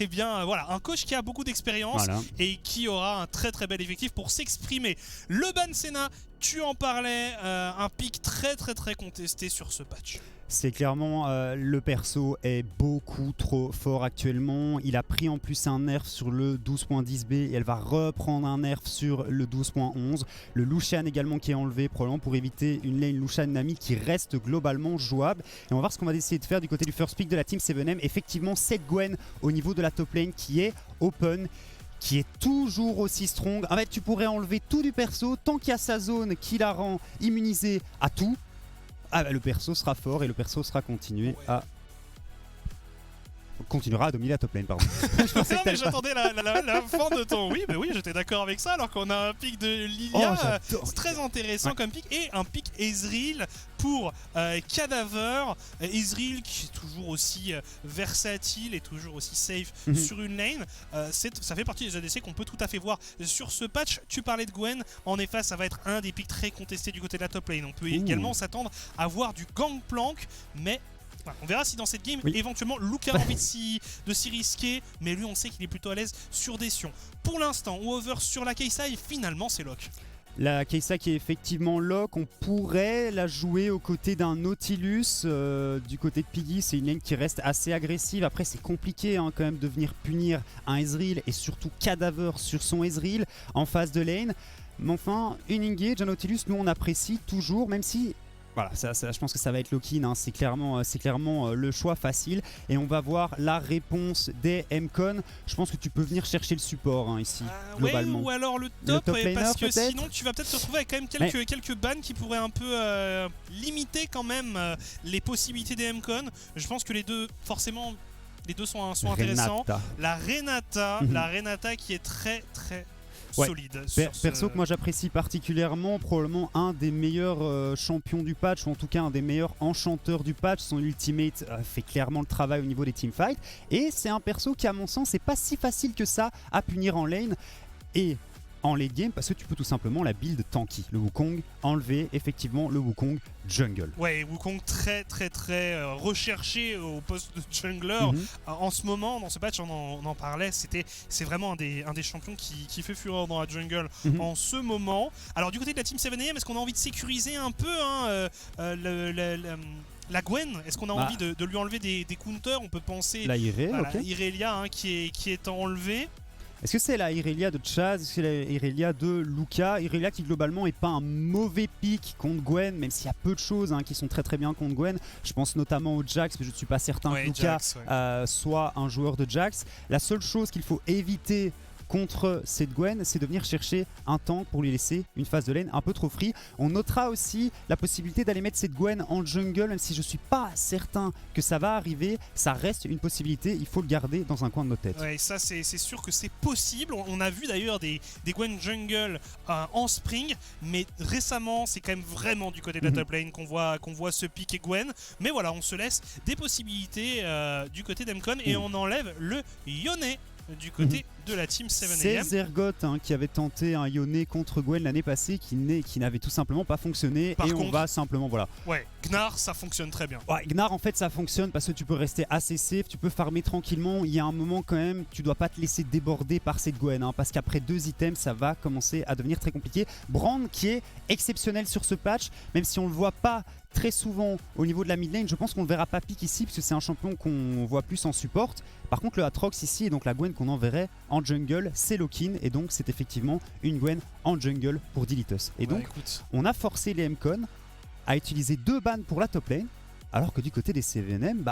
Et bien voilà, un coach qui a beaucoup d'expérience et qui aura un très très bel effectif pour s'exprimer. Le ban Senna, tu en parlais, un pic très très très contesté sur ce patch. C'est clairement le perso est beaucoup trop fort actuellement. Il a pris en plus un nerf sur le 12.10B et elle va reprendre un nerf sur le 12.11. Le Lucian également qui est enlevé probablement pour éviter une lane Lucian Nami qui reste globalement jouable. Et on va voir ce qu'on va essayer de faire du côté du first pick de la team 7M. Effectivement, cette Gwen au niveau de la top lane qui est open, qui est toujours aussi strong. En fait, tu pourrais enlever tout du perso tant qu'il y a sa zone qui la rend immunisée à tout. Le perso sera fort et le perso sera continuera à dominer la top lane, pardon. J'attendais la fin de ton oui, mais oui, j'étais d'accord avec ça, alors qu'on a un pic de Lilia, c'est très intéressant comme pic, et un pic Ezreal pour Cadaver. Ezreal qui est toujours aussi versatile et toujours aussi safe sur une lane. Ça fait partie des ADC qu'on peut tout à fait voir sur ce patch. Tu parlais de Gwen, en effet ça va être un des pics très contestés du côté de la top lane. On peut également s'attendre à voir du Gangplank, mais on verra si dans cette game, éventuellement, Luca a envie de s'y risquer, mais lui, on sait qu'il est plutôt à l'aise sur des sions. Pour l'instant, over sur la Kaysai, finalement, c'est lock. La Kaysai qui est effectivement lock, on pourrait la jouer aux côtés d'un Nautilus. Du côté de Piggy, c'est une lane qui reste assez agressive. Après, c'est compliqué quand même de venir punir un Ezreal et surtout Cadaver sur son Ezreal en phase de lane. Mais enfin, une engage, un Nautilus, nous, on apprécie toujours, même si... Voilà, je pense que ça va être lock-in, c'est clairement le choix facile. Et on va voir la réponse des MCon. Je pense que tu peux venir chercher le support ici, globalement. Ou alors le top laner, parce que sinon tu vas peut-être te retrouver avec quand même quelques bans qui pourraient un peu limiter quand même les possibilités des MCon. Je pense que les deux, forcément, les deux sont intéressants. La Renata qui est très très solide. Sur Perso que moi j'apprécie particulièrement, probablement un des meilleurs champions du patch, ou en tout cas un des meilleurs enchanteurs du patch. Son ultimate fait clairement le travail au niveau des teamfights, et c'est un perso qui à mon sens c'est pas si facile que ça à punir en lane et en late game, parce que tu peux tout simplement la build tanky. Le Wukong, enlever effectivement le Wukong jungle. Ouais, Wukong très recherché au poste de jungler. En ce moment, dans ce patch, on en parlait, c'est vraiment un des champions qui fait fureur dans la jungle en ce moment. Alors du côté de la team 7AM, est-ce qu'on a envie de sécuriser un peu la Gwen? Est-ce qu'on a envie de lui enlever des counters? On peut penser la Irelia qui est enlevée. Est-ce que c'est la Irelia de Chaz? Est-ce que c'est la Irelia de Luca? Irelia qui globalement est pas un mauvais pick contre Gwen, même s'il y a peu de choses qui sont très bien contre Gwen. Je pense notamment au Jax, mais je ne suis pas certain que Luca soit un joueur de Jax. La seule chose qu'il faut éviter contre cette Gwen, c'est de venir chercher un tank pour lui laisser une phase de lane un peu trop free. On notera aussi la possibilité d'aller mettre cette Gwen en jungle, même si je suis pas certain que ça va arriver. Ça reste une possibilité, il faut le garder dans un coin de nos têtes. Ouais, ça c'est sûr que c'est possible. On a vu d'ailleurs des Gwen jungle en spring, mais récemment c'est quand même vraiment du côté de la top lane qu'on voit ce pick et Gwen. Mais voilà, on se laisse des possibilités du côté d'Emcon et on enlève le Yone du côté de la team 7AM. C'est Zergoth qui avait tenté un Yone contre Gwen l'année passée qui n'avait tout simplement pas fonctionné. Par contre, on va simplement Ouais, Gnar ça fonctionne très bien. Ouais, Gnar en fait ça fonctionne parce que tu peux rester assez safe, tu peux farmer tranquillement. Il y a un moment quand même, tu dois pas te laisser déborder par cette Gwen parce qu'après 2 items ça va commencer à devenir très compliqué. Brand qui est exceptionnel sur ce patch, même si on le voit pas très souvent au niveau de la mid lane, je pense qu'on ne verra pas pick ici parce que c'est un champion qu'on voit plus en support. Par contre le Aatrox ici et donc la Gwen qu'on enverrait en jungle, c'est Lokin, et donc c'est effectivement une Gwen en jungle pour Dilitus. Et donc on a forcé les Mcon à utiliser 2 bans pour la top lane, alors que du côté des 7AM,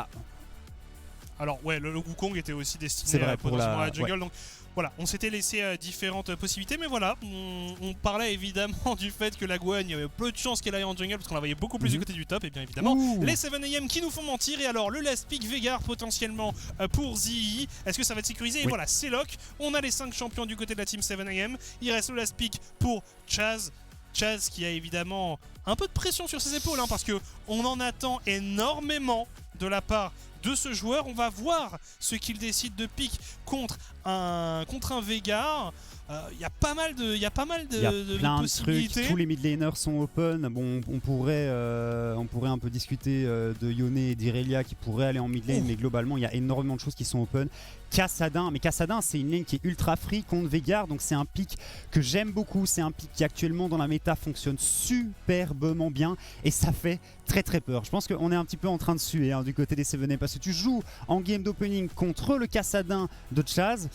alors le Wukong était aussi destiné pour la jungle, donc voilà, on s'était laissé différentes possibilités, mais voilà, on parlait évidemment du fait que la Gwen, il y avait peu de chances qu'elle aille en jungle parce qu'on la voyait beaucoup plus du côté du top, et bien évidemment les 7AM qui nous font mentir. Et alors le last pick Veigar potentiellement pour Ziyi, est-ce que ça va être sécurisé? Et voilà, c'est lock, on a les 5 champions du côté de la team 7AM, il reste le last pick pour Chaz qui a évidemment un peu de pression sur ses épaules parce que on en attend énormément de la part de ce joueur. On va voir ce qu'il décide de pick contre un Veigar. Il y a pas mal de possibilités. Tous les mid laners sont open. Bon, on pourrait un peu discuter de Yone et d'Irelia qui pourraient aller en mid lane, mais globalement il y a énormément de choses qui sont open. Kassadin, mais Kassadin c'est une lane qui est ultra free contre Veigar, donc c'est un pick que j'aime beaucoup. C'est un pick qui actuellement dans la méta fonctionne superbement bien et ça fait très peur. Je pense qu'on est un petit peu en train de suer du côté des 7AM parce que tu joues en game d'opening contre le Kassadin de Chaz.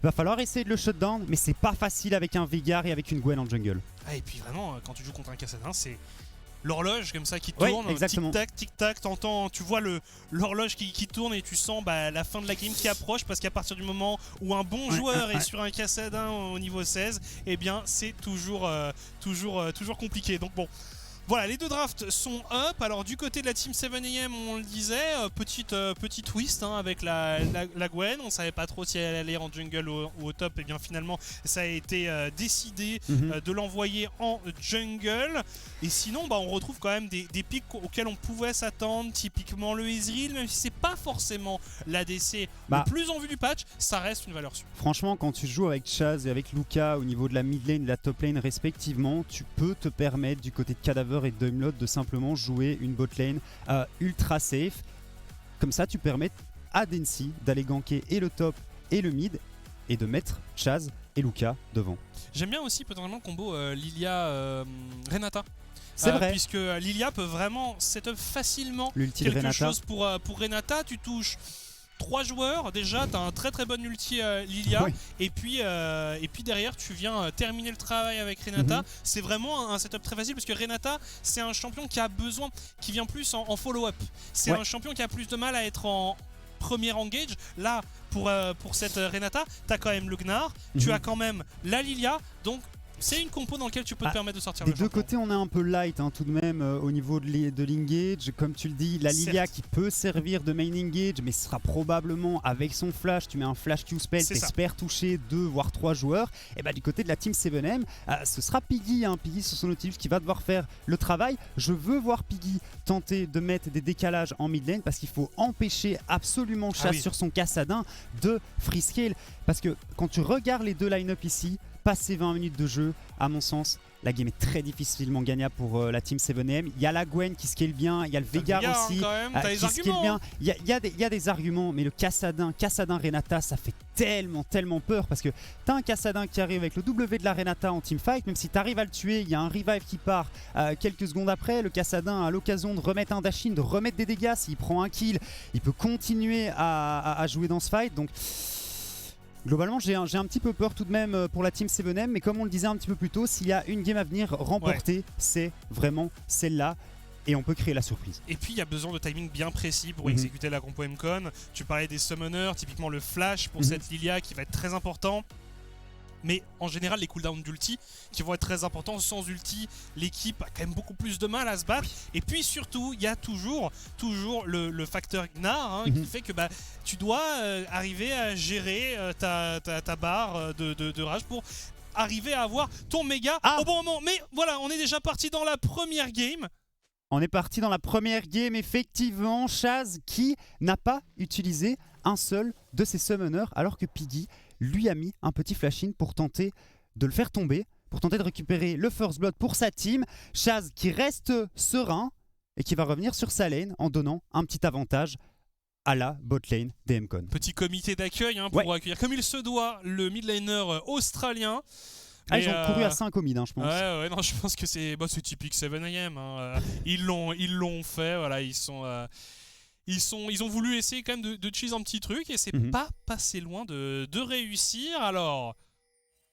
Va falloir essayer de le shutdown, mais c'est pas facile avec un Veigar et avec une Gwen en jungle. Et puis vraiment, quand tu joues contre un Kassadin, c'est l'horloge comme ça qui tourne, tic-tac, t'entends, tu vois l'horloge qui tourne et tu sens la fin de la game qui approche, parce qu'à partir du moment où un bon joueur est sur un Kassadin au niveau 16, eh bien c'est toujours compliqué. Donc bon, voilà, les 2 drafts sont up. Alors du côté de la team 7AM, on le disait, petit twist avec la Gwen. On savait pas trop si elle allait en jungle ou au top. Et bien finalement, ça a été décidé de l'envoyer en jungle. Et sinon, on retrouve quand même des picks auxquels on pouvait s'attendre. Typiquement le Ezreal, même si c'est pas forcément l'ADC le plus en vue du patch, ça reste une valeur sûre. Franchement, quand tu joues avec Chaz et avec Luca au niveau de la mid lane et de la top lane respectivement, tu peux te permettre du côté de Cadaver et de Dumbledore de simplement jouer une bot lane ultra safe. Comme ça tu permets à Densi d'aller ganker et le top et le mid et de mettre Chaz et Luca devant. J'aime bien aussi potentiellement le combo Lilia Renata. C'est vrai. Puisque Lilia peut vraiment setup facilement quelque chose pour Renata. Tu touches 3 joueurs, déjà tu as un très bon ulti Lilia, et puis derrière tu viens terminer le travail avec Renata. C'est vraiment un setup très facile parce que Renata c'est un champion qui vient plus en follow-up. C'est un champion qui a plus de mal à être en premier engage. Là pour cette Renata, tu as quand même le Gnar, tu as quand même la Lilia, donc C'est une compo dans laquelle tu peux te permettre de sortir Des le deux champion. côtés, on est un peu light tout de même au niveau de l'engage. Comme tu le dis, la Lilia Certes. qui peut servir de main engage, mais ce sera probablement avec son flash. Tu mets un flash Q-spell, t'espères toucher 2 voire 3 joueurs. Et bah du côté de la team 7M, ce sera Piggy, Piggy sur son Nautilus qui va devoir faire le travail. Je veux voir Piggy tenter de mettre des décalages en mid lane parce qu'il faut empêcher absolument Chaz sur son Kassadin de free scale. Parce que quand tu regardes les deux line-up ici, passer 20 minutes de jeu, à mon sens, la game est très difficilement gagnable pour la team 7M. Il y a la Gwen qui scale bien, il y a le Veigar aussi qui scale bien. Il y a des arguments, mais le Kassadin Renata, ça fait tellement peur parce que t'as un Kassadin qui arrive avec le W de la Renata en teamfight, même si t'arrives à le tuer, il y a un revive qui part quelques secondes après. Le Kassadin a l'occasion de remettre un dash-in, de remettre des dégâts. S'il prend un kill, il peut continuer à jouer dans ce fight. Donc globalement, j'ai un petit peu peur tout de même pour la team 7M, mais comme on le disait un petit peu plus tôt, s'il y a une game à venir remporter, c'est vraiment celle-là. Et on peut créer la surprise. Et puis il y a besoin de timing bien précis pour exécuter la compo Mcon. Tu parlais des summoners, typiquement le flash pour cette Lilia qui va être très important. Mais en général, les cooldowns d'ulti qui vont être très importants. Sans ulti, l'équipe a quand même beaucoup plus de mal à se battre. Et puis surtout, il y a toujours le facteur Gnar qui fait que tu dois arriver à gérer ta barre de rage pour arriver à avoir ton méga au bon moment. Mais voilà, on est déjà parti dans la première game. On est parti dans la première game, effectivement. Chaz qui n'a pas utilisé un seul de ses summoners alors que Piggy lui a mis un petit flash-in pour tenter de le faire tomber, pour tenter de récupérer le first blood pour sa team. Chaz qui reste serein et qui va revenir sur sa lane en donnant un petit avantage à la bot lane des Mcon. Petit comité d'accueil pour accueillir comme il se doit le mid laner australien. Ils ont couru à 5 au mid, je pense. Ouais, non, je pense que c'est typique 7am. Ils l'ont fait, voilà, ils ont voulu essayer quand même de cheese un petit truc et c'est pas passé loin de réussir. Alors,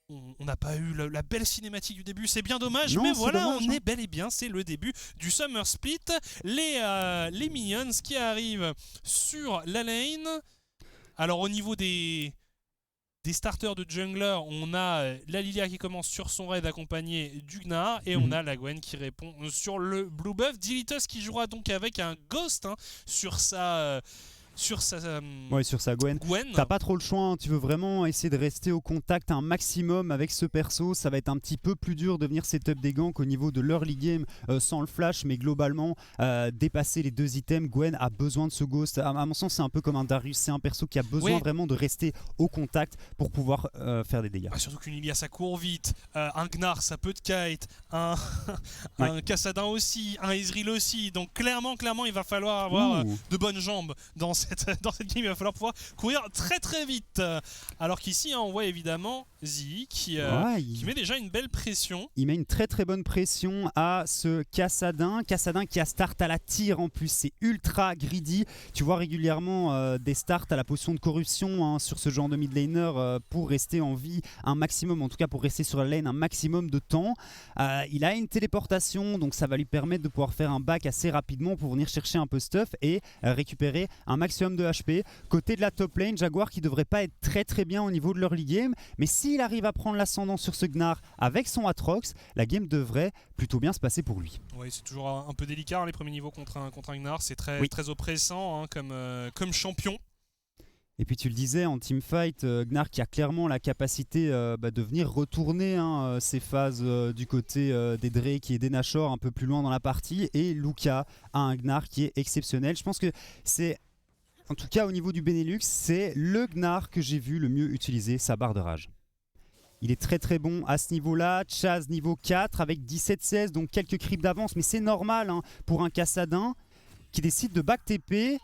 on n'a pas eu la belle cinématique du début, c'est bien dommage, mais voilà, dommage, on est bel et bien, c'est le début du Summer Split. Les Minions qui arrivent sur la lane. Alors, au niveau des starters de jungler, on a la Lilia qui commence sur son raid accompagné du Gnar et on a la Gwen qui répond sur le blue buff. Dilitos qui jouera donc avec un Ghost sur sa Gwen. T'as pas trop le choix, tu veux vraiment essayer de rester au contact un maximum avec ce perso. Ça va être un petit peu plus dur de venir setup des ganks au niveau de l'early game sans le flash, mais globalement dépasser les deux items, Gwen a besoin de ce Ghost. À mon sens, c'est un peu comme un Darius, c'est un perso qui a besoin vraiment de rester au contact pour pouvoir faire des dégâts. Surtout qu'une Lilia ça court vite, un Gnar ça peut te kite, un Kassadin aussi, un Ezreal aussi, donc clairement il va falloir avoir de bonnes jambes dans cette game, il va falloir pouvoir courir très vite. Alors qu'ici on voit évidemment Zi qui met déjà une belle pression. Il met une très bonne pression à ce Kassadin qui a start à la tire en plus, c'est ultra greedy. Tu vois régulièrement des starts à la potion de corruption sur ce genre de mid laner pour rester en vie un maximum, en tout cas pour rester sur la lane un maximum de temps. Il a une téléportation, donc ça va lui permettre de pouvoir faire un back assez rapidement pour venir chercher un peu stuff et récupérer un maximum de HP. Côté de la top lane, Jaguar qui devrait pas être très bien au niveau de l'early game, mais s'il arrive à prendre l'ascendant sur ce Gnar avec son Atrox, la game devrait plutôt bien se passer pour lui. Oui, c'est toujours un peu délicat les premiers niveaux contre un Gnar, c'est très oppressant comme champion. Et puis tu le disais, en teamfight, Gnar qui a clairement la capacité de venir retourner ses phases du côté des Drake et des Nashor un peu plus loin dans la partie, et Luka a un Gnar qui est exceptionnel. Je pense que c'est, en tout cas au niveau du Benelux, c'est le Gnar que j'ai vu le mieux utiliser sa barre de rage. Il est très bon à ce niveau-là. Chaz niveau 4 avec 17-16, donc quelques creeps d'avance, mais c'est normal pour un Kassadin qui décide de back TP.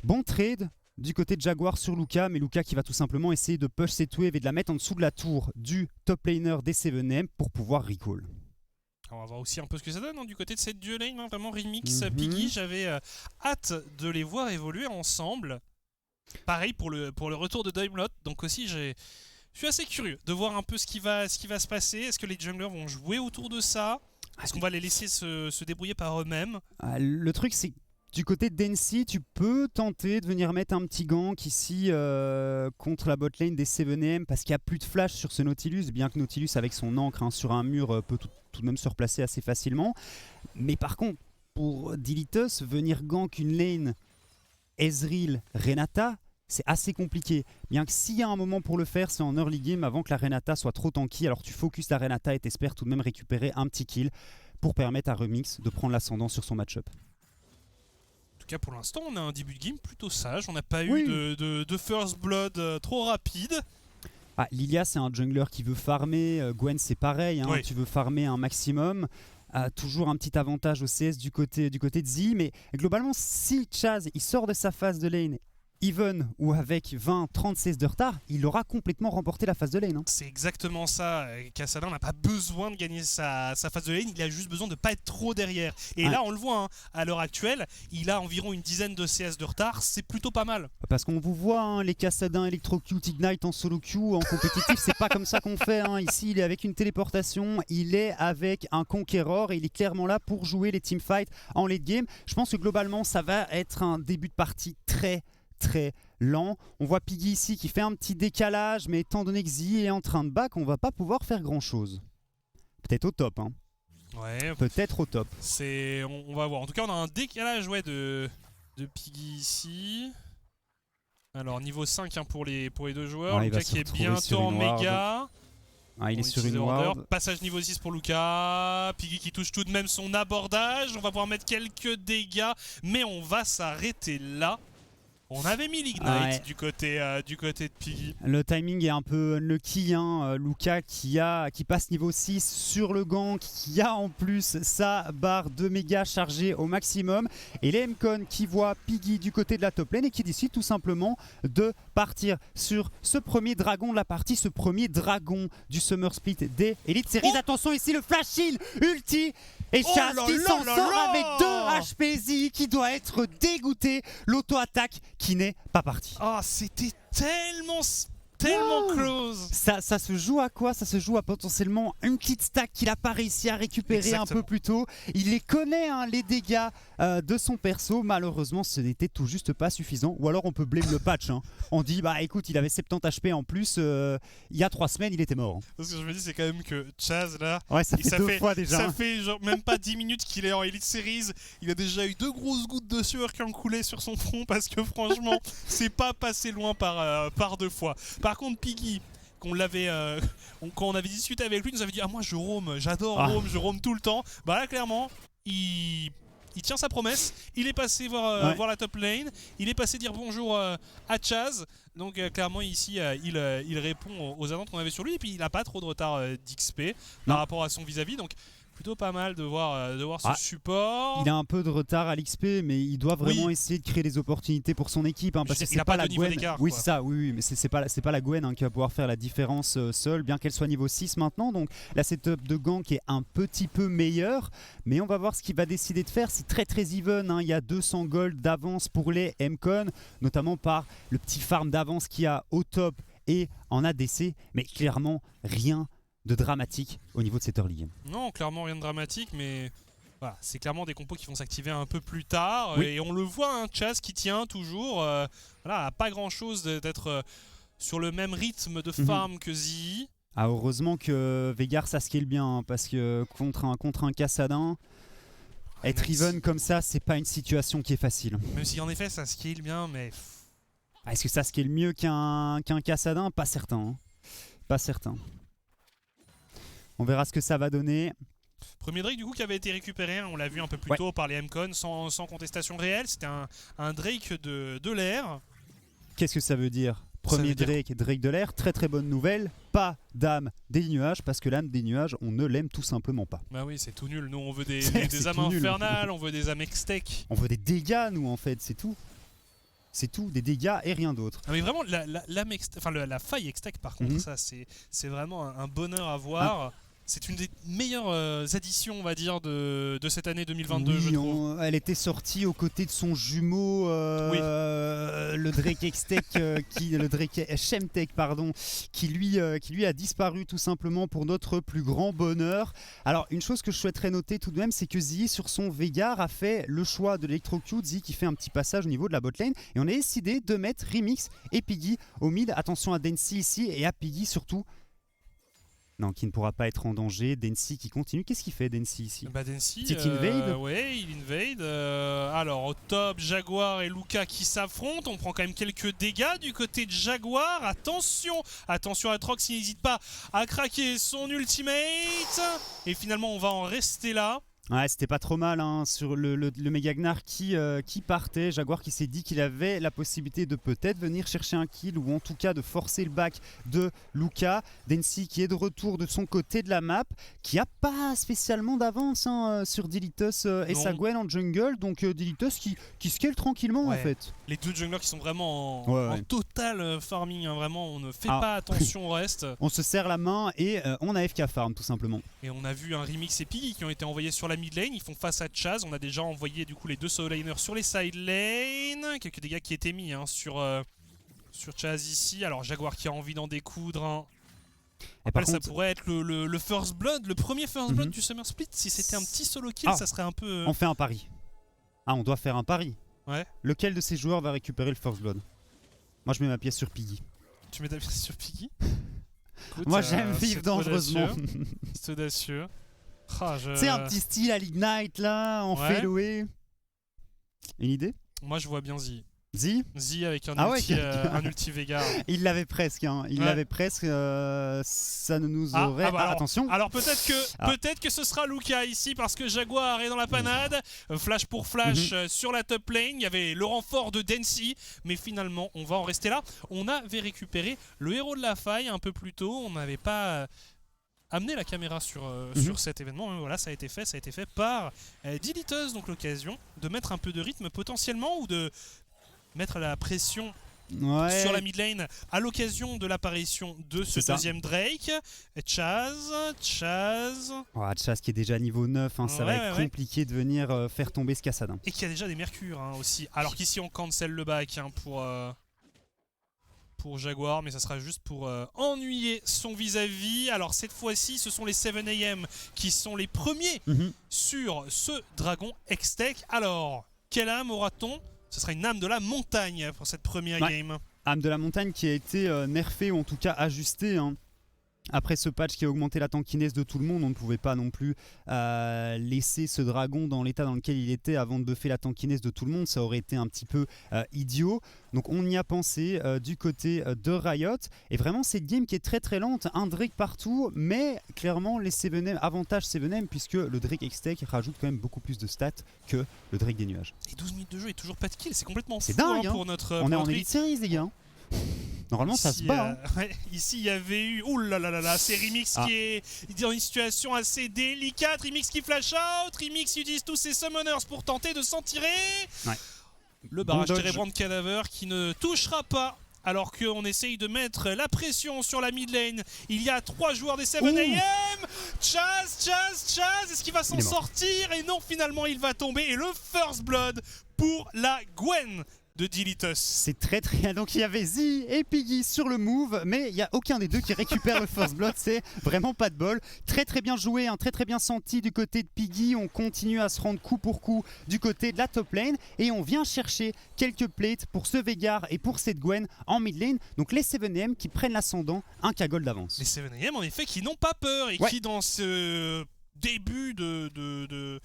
Bon trade du côté de Jaguar sur Luka, mais Luka qui va tout simplement essayer de push cette wave et de la mettre en dessous de la tour du top laner des 7M pour pouvoir recall. On va voir aussi un peu ce que ça donne du côté de cette duo lane, vraiment Remix, Piggy. J'avais hâte de les voir évoluer ensemble. Pareil pour le retour de Daimlot, donc aussi je suis assez curieux de voir un peu ce qui va se passer. Est-ce que les junglers vont jouer autour de ça? Est-ce qu'on va les laisser se débrouiller par eux-mêmes? Le truc c'est du côté de Dancy, tu peux tenter de venir mettre un petit gank ici contre la botlane des 7AM parce qu'il n'y a plus de flash sur ce Nautilus, bien que Nautilus avec son encre sur un mur peut tout de même se replacer assez facilement. Mais par contre, pour Dilitus, venir gank une lane Ezreal, Renata, c'est assez compliqué. Bien que s'il y a un moment pour le faire, c'est en early game avant que la Renata soit trop tanky. Alors tu focuses la Renata et t'espères tout de même récupérer un petit kill pour permettre à Remix de prendre l'ascendant sur son match-up. En tout cas, pour l'instant, on a un début de game plutôt sage. On n'a pas eu de first blood trop rapide. Ah, Lilia, c'est un jungler qui veut farmer. Gwen, c'est pareil. Hein, tu veux farmer un maximum. Toujours un petit avantage au CS du côté de Zee. Mais globalement, si Chaz il sort de sa phase de lane, even ou avec 20-30 CS de retard, il aura complètement remporté la phase de lane. Hein. C'est exactement ça. Kassadin n'a pas besoin de gagner sa phase de lane, il a juste besoin de ne pas être trop derrière. Et là, on le voit, hein, à l'heure actuelle, il a environ une dizaine de CS de retard, c'est plutôt pas mal. Parce qu'on vous voit, hein, les Kassadin, Electrocute, Ignite en solo queue, en compétitif, c'est pas comme ça qu'on fait. Hein. Ici, il est avec une téléportation, il est avec un Conqueror et il est clairement là pour jouer les teamfights en late game. Je pense que globalement, ça va être un début de partie très lent. On voit Piggy ici qui fait un petit décalage, mais étant donné que Zee est en train de back, on va pas pouvoir faire grand chose. Peut-être au top, hein. Ouais. Peut-être au top. On va voir. En tout cas, on a un décalage de Piggy ici. Alors, niveau 5 hein, pour les deux joueurs. Lucas qui est bientôt en méga. Il est sur une ward. Passage niveau 6 pour Lucas. Piggy qui touche tout de même son abordage. On va pouvoir mettre quelques dégâts, mais on va s'arrêter là. On avait mis l'Ignite du côté de Piggy. Le timing est un peu unlucky. Hein. Lucas qui passe niveau 6 sur le gank, qui a en plus sa barre de méga chargée au maximum. Et les Mcon qui voient Piggy du côté de la top lane et qui décident tout simplement de partir sur ce premier dragon de la partie, ce premier dragon du Summer Split des Elite Series. Attention ici le flash heal ulti. Et Chaz qui s'en sort avec 2 HPZ qui doit être dégoûté. L'auto-attaque qui n'est pas partie. Ah, c'était tellement close. Ça se joue à quoi? Ça se joue à potentiellement une petite stack qu'il n'a pas réussi à récupérer un peu plus tôt. Il les connaît, hein, les dégâts de son perso. Malheureusement, ce n'était tout juste pas suffisant. Ou alors on peut blâmer le patch. Hein. On dit, bah écoute, il avait 70 HP en plus. Il y a 3 semaines, il était mort. Ce que je me dis, c'est quand même que Chaz, là, ça fait 2 fois déjà. Ça fait genre même pas 10 minutes qu'il est en Elite Series. Il a déjà eu 2 grosses gouttes de sueur qui ont coulé sur son front parce que franchement, c'est pas passé loin par 2 fois. Par contre, Piggy, quand on avait discuté avec lui, il nous avait dit « Ah, moi je roam, j'adore roam, je roam tout le temps. » Bah là, clairement, il tient sa promesse. Il est passé voir la top lane. Il est passé dire bonjour à Chaz. Donc clairement ici, il répond aux attentes qu'on avait sur lui. Et puis il n'a pas trop de retard d'XP par rapport à son vis-à-vis. Donc plutôt pas mal de voir ce support. Il a un peu de retard à l'XP, mais il doit vraiment essayer de créer des opportunités pour son équipe. Hein, parce que c'est pas la Gwen. Oui, c'est ça, oui, mais c'est pas la Gwen hein, qui va pouvoir faire la différence seule, bien qu'elle soit niveau 6 maintenant. Donc la setup de gank est un petit peu meilleure, mais on va voir ce qu'il va décider de faire. C'est très even. Hein, il y a 200 gold d'avance pour les Mcon, notamment par le petit farm d'avance qu'il y a au top et en ADC, mais clairement rien de dramatique au niveau de cette early game. Non, clairement rien de dramatique, mais voilà, c'est clairement des compos qui vont s'activer un peu plus tard. Et on le voit, hein, Chaz qui tient toujours. Voilà, pas grand chose d'être sur le même rythme de farm que Zee. Ah, heureusement que Veigar ça scale bien, hein, parce que contre un Kassadin, être even comme ça, c'est pas une situation qui est facile. Même si en effet ça scale bien, mais... Est-ce que ça scale mieux qu'un Kassadin? Pas certain. Hein. Pas certain. On verra ce que ça va donner. Premier Drake du coup qui avait été récupéré, hein, on l'a vu un peu plus tôt par les Mcon, sans contestation réelle. C'était un Drake de l'air. Qu'est-ce que ça veut dire? Premier Drake de l'air, très bonne nouvelle. Pas d'âme des nuages, parce que l'âme des nuages, on ne l'aime tout simplement pas. Bah oui, c'est tout nul. Nous on veut des âmes infernales, on veut des âmes extech. On veut des dégâts nous en fait, c'est tout. C'est tout, des dégâts et rien d'autre. Ah mais vraiment, la faille extech par contre, ça c'est vraiment un bonheur à voir. C'est une des meilleures additions, on va dire, de cette année 2022, je trouve. Elle était sortie aux côtés de son jumeau, le le Drake X-Tech, le Drake Shemtech, pardon, qui lui a disparu tout simplement pour notre plus grand bonheur. Alors une chose que je souhaiterais noter tout de même, c'est que Zee sur son Veigar a fait le choix de l'électrocute. Zee qui fait un petit passage au niveau de la botlane et on a décidé de mettre Remix et Piggy au mid. Attention à Densi ici et à Piggy surtout. Non, qui ne pourra pas être en danger. Densi qui continue. Qu'est-ce qu'il fait Densi ici? Bah Densi, Petit invade. ouais, il invade. Alors au top, Jaguar et Luca qui s'affrontent. On prend quand même quelques dégâts du côté de Jaguar. Attention à Atrox, il n'hésite pas à craquer son ultimate. Et finalement, on va en rester là. Ouais, c'était pas trop mal hein, sur le Mega Gnar qui partait. Jaguar qui s'est dit qu'il avait la possibilité de peut-être venir chercher un kill ou en tout cas de forcer le back de Luca. Densi qui est de retour de son côté de la map, qui a pas spécialement d'avance hein, sur Dilitus et sa Gwen en jungle. Donc Dilitus qui scale tranquillement en fait. Les deux junglers qui sont vraiment en total farming, hein, vraiment on ne fait pas attention au reste. On se serre la main et on a FK farm tout simplement. Et on a vu un Remix et Piggy qui ont été envoyés sur la mid lane, ils font face à Chaz. On a déjà envoyé du coup les deux solo laners sur les side lane. Quelques dégâts qui étaient mis hein, sur Chaz ici. Alors Jaguar qui a envie d'en découdre. Hein. Et après, ça pourrait être le first blood, le premier first blood du Summer Split. Si c'était un petit solo kill, ça serait un peu... On fait un pari. Ah, on doit faire un pari. Ouais. Lequel de ces joueurs va récupérer le first blood? Moi je mets ma pièce sur Piggy. Tu mets ta pièce sur Piggy? Écoute, moi j'aime vivre dangereusement. C'est audacieux. C'est un petit style à l'Ignite là, en fadeaway. Une idée? Moi je vois bien Zee. Zee avec un ulti Veigar. Il l'avait presque, hein. Il l'avait presque. Ça ne nous aurait. Attention. Alors peut-être que ce sera Luca ici parce que Jaguar est dans la panade. Flash pour flash sur la top lane. Il y avait le renfort de Densi, mais finalement on va en rester là. On avait récupéré le héros de la faille un peu plus tôt. On n'avait pas amené la caméra sur cet événement. Voilà, ça a été fait par Dilitus, donc l'occasion de mettre un peu de rythme potentiellement ou de mettre la pression sur la mid lane à l'occasion de l'apparition de ce deuxième Drake. Chaz. Chaz qui est déjà niveau 9, hein, ça va être compliqué de venir faire tomber ce Kassadin. Et qui a déjà des mercures hein, aussi. Alors qu'ici on cancel le back hein, pour Jaguar, mais ça sera juste pour ennuyer son vis-à-vis. Alors cette fois-ci, ce sont les 7am qui sont les premiers sur ce dragon X-Tech. Alors, quelle âme aura-t-on? Ce sera une âme de la montagne pour cette première game. Âme de la montagne qui a été nerfée ou en tout cas ajustée. Hein. Après ce patch qui a augmenté la tankiness de tout le monde, on ne pouvait pas non plus laisser ce dragon dans l'état dans lequel il était avant de buffer la tankiness de tout le monde. Ça aurait été un petit peu idiot. Donc on y a pensé du côté de Riot. Et vraiment cette game qui est très très lente, un Drake partout, mais clairement les 7M, avantage 7M puisque le Drake X-Tech rajoute quand même beaucoup plus de stats que le Drake des nuages. Et 12 minutes de jeu et toujours pas de kill, c'est complètement fou dingue, hein, pour notre... On est en Elite Series les gars. Normalement ici, ça se bat. Ici il y avait eu... Ouh là là là là, c'est Remix qui est dans une situation assez délicate. Remix qui flash out, Remix utilise tous ses summoners pour tenter de s'en tirer. Le barrage Terebrand Cadaver qui ne touchera pas. Alors qu'on essaye de mettre la pression sur la mid lane. Il y a 3 joueurs des 7am. Chaz, est-ce qu'il va s'en sortir? Et non, finalement il va tomber. Et le first blood pour la Gwen de Dilitus. C'est très très bien. Donc il y avait Zee et Piggy sur le move, mais il n'y a aucun des deux qui récupère le first blood. C'est vraiment pas de bol. Très très bien joué, hein, très très bien senti du côté de Piggy. On continue à se rendre coup pour coup du côté de la top lane et on vient chercher quelques plates pour ce Veigar et pour cette Gwen en mid lane. Donc les 7am qui prennent l'ascendant, un K-Gold d'avance. Les 7am en effet qui n'ont pas peur et qui dans ce début de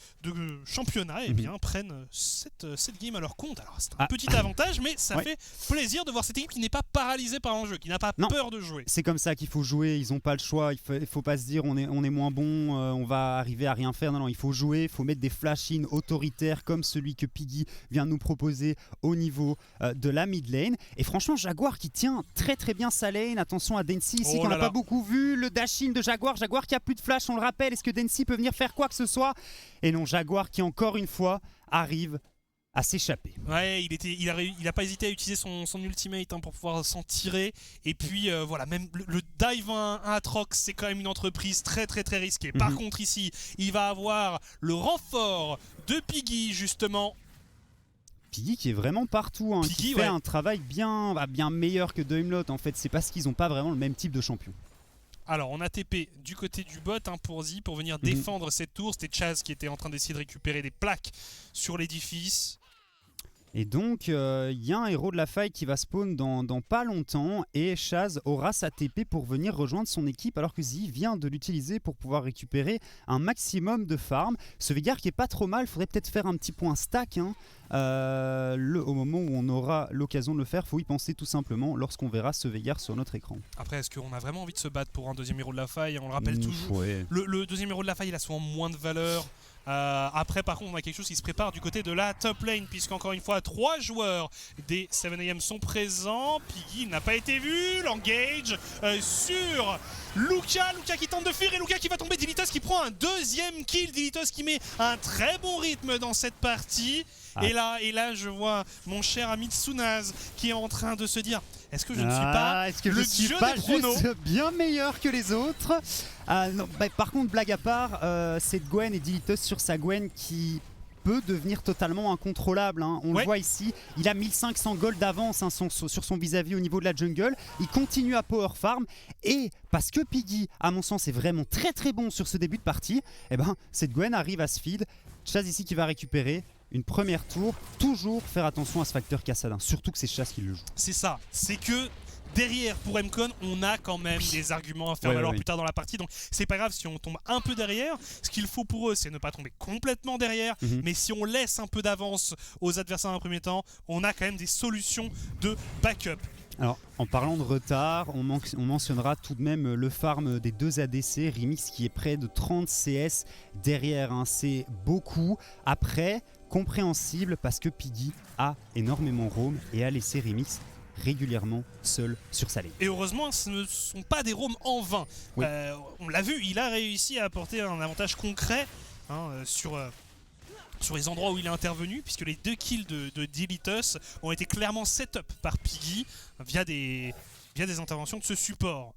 championnat prennent cette game à leur compte. Alors c'est un petit avantage, mais ça fait plaisir de voir cette équipe qui n'est pas paralysée par l'enjeu, qui n'a pas peur de jouer. C'est comme ça qu'il faut jouer, ils n'ont pas le choix, il faut pas se dire on est moins bon, on va arriver à rien faire. Non, il faut jouer, il faut mettre des flash-in autoritaires comme celui que Piggy vient de nous proposer au niveau de la mid lane. Et franchement Jaguar qui tient très très bien sa lane. Attention à Densi ici qu'on n'a pas beaucoup vu, le dash-in de Jaguar qui a plus de flash, on le rappelle. Est-ce que Densi peut venir faire quoi que ce soit? Et non, Jaguar qui encore une fois arrive à s'échapper. Ouais, il a pas hésité à utiliser son ultimate pour pouvoir s'en tirer. Et puis voilà, même le dive 1 à Atrox, c'est quand même une entreprise très très très risquée. Par contre ici, il va avoir le renfort de Piggy justement. Piggy qui est vraiment partout, hein, Piggy, qui fait un travail bien meilleur que Daimlot. En fait, c'est parce qu'ils n'ont pas vraiment le même type de champion. Alors, on a TP du côté du bot pour Z pour venir défendre cette tour. C'était Chaz qui était en train d'essayer de récupérer des plaques sur l'édifice. Et donc, il y a un héros de la faille qui va spawn dans pas longtemps et Chaz aura sa TP pour venir rejoindre son équipe alors que Zi vient de l'utiliser pour pouvoir récupérer un maximum de farm. Ce Veigar qui est pas trop mal, faudrait peut-être faire un petit point stack. Hein. Au moment où on aura l'occasion de le faire, faut y penser tout simplement lorsqu'on verra ce Veigar sur notre écran. Après, est-ce qu'on a vraiment envie de se battre pour un deuxième héros de la faille? On le rappelle toujours, ouais. le deuxième héros de la faille, il a souvent moins de valeur. Après, par contre, on a quelque chose qui se prépare du côté de la top lane, puisqu'encore une fois, 3 joueurs des 7am sont présents. Piggy n'a pas été vu. L'engage sur Luka qui tente de fuir et Luka qui va tomber. Dilitos qui prend un deuxième kill. Dilitos qui met un très bon rythme dans cette partie. Et là, je vois mon cher ami Tsunaz qui est en train de se dire: est-ce que je ne suis pas le dieu des chronos, juste bien meilleur que les autres? Non, par contre, blague à part, cette Gwen et Dilitos sur sa Gwen qui peut devenir totalement incontrôlable. Hein. On le voit ici, il a 1500 gold d'avance hein, sur son vis-à-vis au niveau de la jungle. Il continue à power farm et parce que Piggy, à mon sens, est vraiment très très bon sur ce début de partie, eh ben, cette Gwen arrive à se feed. Chaz ici qui va récupérer une première tour. Toujours faire attention à ce facteur Kassadin, surtout que c'est Chaz qui le joue. C'est ça, c'est que derrière pour Mcon, on a quand même des arguments à faire valoir plus tard dans la partie, donc c'est pas grave si on tombe un peu derrière. Ce qu'il faut pour eux, c'est ne pas tomber complètement derrière, mais si on laisse un peu d'avance aux adversaires dans un premier temps, on a quand même des solutions de backup. Alors, en parlant de retard, on mentionnera tout de même le farm des deux ADC, Remix qui est près de 30 CS derrière, hein, c'est beaucoup. Après, compréhensible parce que Piggy a énormément roam et a laissé Remix régulièrement seul sur sa lane. Et heureusement, ce ne sont pas des roams en vain. Oui. On l'a vu, il a réussi à apporter un avantage concret hein, sur les endroits où il est intervenu, puisque les 2 kills de Dilitos ont été clairement set-up par Piggy via des interventions de ce support.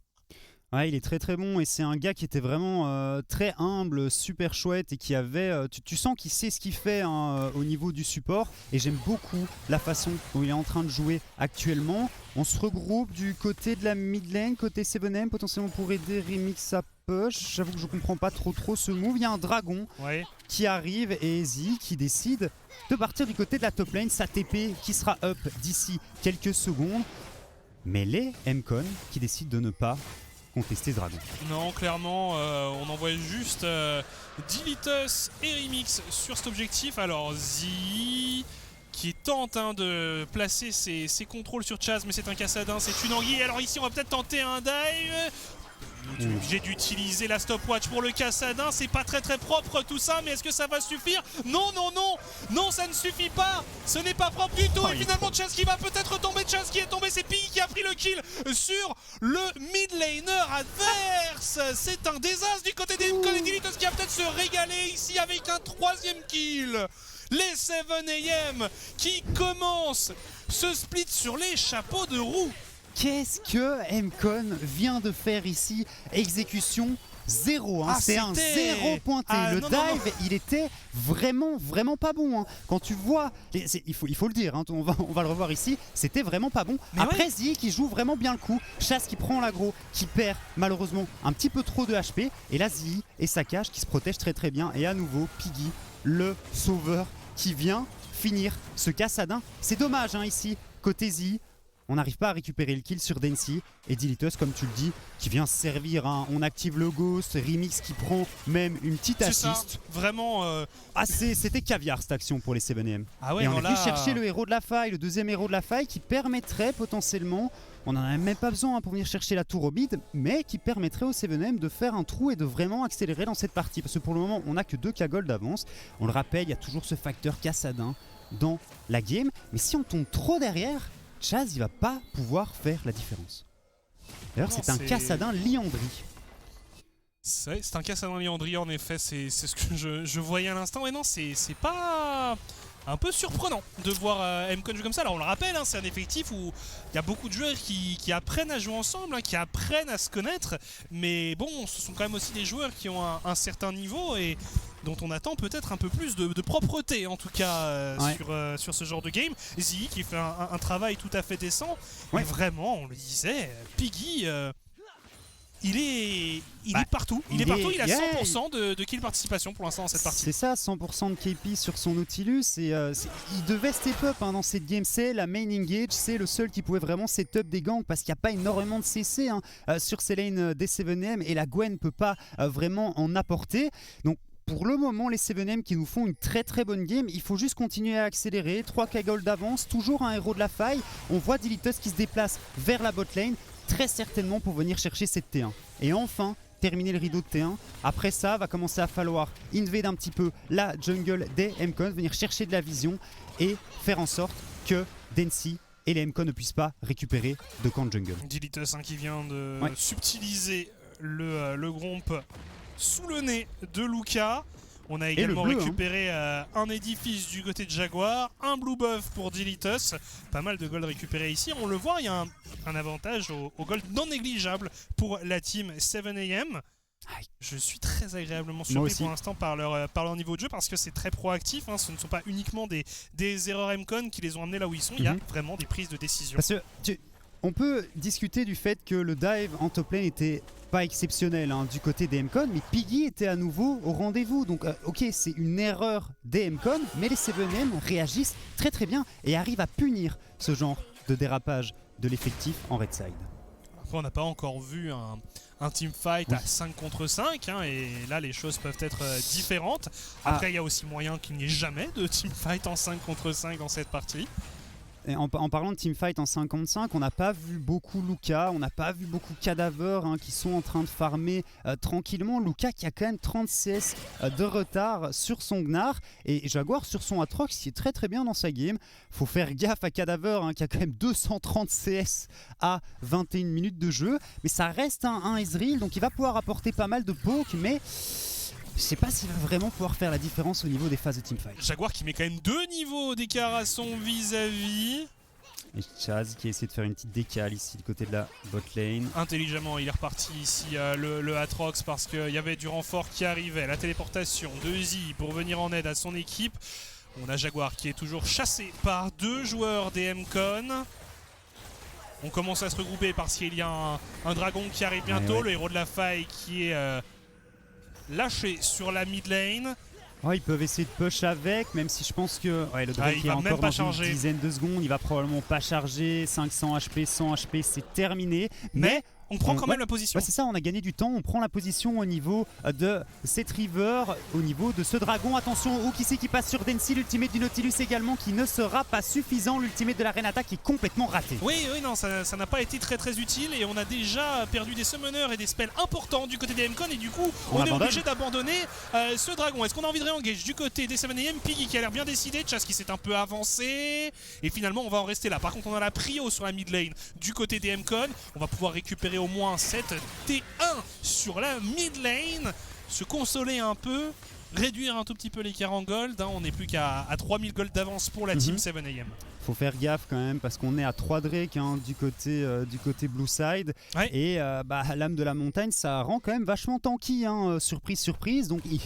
Ouais, il est très très bon et c'est un gars qui était vraiment très humble, super chouette et qui avait... tu sens qu'il sait ce qu'il fait hein, au niveau du support et j'aime beaucoup la façon dont il est en train de jouer actuellement. On se regroupe du côté de la mid lane, côté 7M, potentiellement pour aider Remix à push. J'avoue que je comprends pas trop ce move. Il y a un dragon qui arrive et Zi qui décide de partir du côté de la top lane. Sa TP qui sera up d'ici quelques secondes. Mais les Mcon qui décident de ne pas contester Dragon. Non, clairement, on envoie juste Dilitos et Remix sur cet objectif. Alors, Zi qui tente de placer ses contrôles sur Chaz, mais c'est un Kassadin, c'est une anguille. Alors ici, on va peut-être tenter un dive. J'ai d'utiliser la stopwatch pour le Kassadin, c'est pas très propre tout ça, mais est-ce que ça va suffire? Non, ça ne suffit pas, ce n'est pas propre du tout, et finalement Chaz qui va peut-être tomber, Chaz qui est tombé, c'est Piggy qui a pris le kill sur le mid laner adverse. C'est un désastre du côté des Dilitos qui va peut-être se régaler ici avec un 3e kill. Les 7am qui commencent ce split sur les chapeaux de roue. Qu'est-ce que Mcon vient de faire ici? Exécution 0, hein. C'est un 0 pointé. Le dive, il était vraiment pas bon. Hein. Quand tu vois, il faut le dire, hein, on va le revoir ici, c'était vraiment pas bon. Mais après, Zi qui joue vraiment bien le coup, Chaz qui prend l'aggro, qui perd malheureusement un petit peu trop de HP. Et là, Zi et sa cage qui se protègent très bien. Et à nouveau, Piggy, le sauveur, qui vient finir ce Kassadin. C'est dommage hein, ici, côté Zi. On n'arrive pas à récupérer le kill sur Densi et Dilitos, comme tu le dis, qui vient servir. Hein. On active le Ghost, Remix qui prend même une petite assist. Ça, vraiment. C'était caviar cette action pour les 7am. Ah ouais, et on a pu chercher le héros de la faille, le 2e héros de la faille qui permettrait potentiellement, on n'en a même pas besoin hein, pour venir chercher la tour au bid, mais qui permettrait aux 7am de faire un trou et de vraiment accélérer dans cette partie. Parce que pour le moment, on n'a que 2 K-Gold d'avance. On le rappelle, il y a toujours ce facteur Kassadin dans la game. Mais si on tombe trop derrière, Chaz il va pas pouvoir faire la différence. D'ailleurs c'est un Kassadin Liandry. C'est un Kassadin Liandry en effet, c'est ce que je voyais à l'instant. Et non, c'est pas un peu surprenant de voir Mcon jouer comme ça. Alors on le rappelle, hein, c'est un effectif où il y a beaucoup de joueurs qui apprennent à jouer ensemble, hein, qui apprennent à se connaître. Mais bon, ce sont quand même aussi des joueurs qui ont un certain niveau et dont on attend peut-être un peu plus de propreté en tout cas sur ce genre de game. Zii qui fait un travail tout à fait décent. Mais vraiment, on le disait, Piggy, il est partout. Il est partout, il a 100% de kill participation pour l'instant dans cette partie. C'est ça, 100% de KP sur son Nautilus. Il devait step up dans cette game. C'est la main engage, c'est le seul qui pouvait vraiment set up des gangs parce qu'il n'y a pas énormément de CC sur ces lanes des 7M et la Gwen ne peut pas vraiment en apporter. Donc pour le moment, les 7M qui nous font une très très bonne game, il faut juste continuer à accélérer. 3K gold d'avance, toujours un héros de la faille. On voit Dilitus qui se déplace vers la bot lane, très certainement pour venir chercher cette T1. Et enfin, terminer le rideau de T1. Après ça, va commencer à falloir invade un petit peu la jungle des MCon, venir chercher de la vision et faire en sorte que Densi et les MCon ne puissent pas récupérer de camp de jungle. Dilitus qui vient de subtiliser le Gromp sous le nez de Luca. On a également récupéré un édifice du côté de Jaguar, un blue buff pour Dilitus. Pas mal de gold récupéré ici. On le voit, il y a un avantage au gold non négligeable pour la team 7AM. Je suis très agréablement surpris pour l'instant par leur niveau de jeu parce que c'est très proactif. Ce ne sont pas uniquement des erreurs MCon qui les ont amenés là où ils sont. Il y a vraiment des prises de décision. Parce que on peut discuter du fait que le dive en top lane était pas exceptionnel du côté des MCon, mais Piggy était à nouveau au rendez-vous. Donc ok, c'est une erreur des MCon, mais les 7M réagissent très très bien et arrivent à punir ce genre de dérapage de l'effectif en red side. Après, on n'a pas encore vu un teamfight à 5 contre 5 et là les choses peuvent être différentes. Après il y a aussi moyen qu'il n'y ait jamais de teamfight en 5 contre 5 dans cette partie. Et en parlant de teamfight en 5 contre 5, on n'a pas vu beaucoup Luca, on n'a pas vu beaucoup Cadaver qui sont en train de farmer tranquillement. Luca qui a quand même 30 CS de retard sur son Gnar et Jaguar sur son Aatrox qui est très très bien dans sa game. Faut faire gaffe à Cadaver qui a quand même 230 CS à 21 minutes de jeu. Mais ça reste un Ezreal, donc il va pouvoir apporter pas mal de poke, mais je sais pas s'il va vraiment pouvoir faire la différence au niveau des phases de teamfight. Jaguar qui met quand même 2 niveaux d'écart à son vis-à-vis. Et Chaz qui essaie de faire une petite décale ici du côté de la bot lane. Intelligemment, il est reparti ici le Aatrox parce qu'il y avait du renfort qui arrivait. La téléportation de Zii pour venir en aide à son équipe. On a Jaguar qui est toujours chassé par 2 joueurs des MCon. On commence à se regrouper parce qu'il y a un dragon qui arrive bientôt. Le héros de la faille qui est lâché sur la mid lane. Ils peuvent essayer de push avec, même si je pense que le Drake est encore dans une dizaine de secondes. Il va probablement pas charger. 500 HP, 100 HP, c'est terminé. Mais on prend quand même la position. C'est ça, on a gagné du temps. On prend la position au niveau de cette river, au niveau de ce dragon. Attention, qui c'est qui passe sur Densi, l'ultimate du Nautilus également, qui ne sera pas suffisant. L'ultimate de la Renata qui est complètement raté. Oui, non, ça n'a pas été très très utile. Et on a déjà perdu des summoners et des spells importants du côté des MCon. Et du coup, on est obligé d'abandonner ce dragon. Est-ce qu'on a envie de réengage du côté des 7AM? Piggy qui a l'air bien décidé. Chas qui s'est un peu avancé. Et finalement, on va en rester là. Par contre, on a la prio sur la mid lane du côté des MCon. On va pouvoir récupérer au moins cette T1 sur la mid lane, se consoler un peu, réduire un tout petit peu l'écart en gold. On n'est plus qu'à 3000 gold d'avance pour la team 7AM. Faut faire gaffe quand même parce qu'on est à 3 Drake du côté blue side et l'âme de la montagne ça rend quand même vachement tanky, surprise, donc il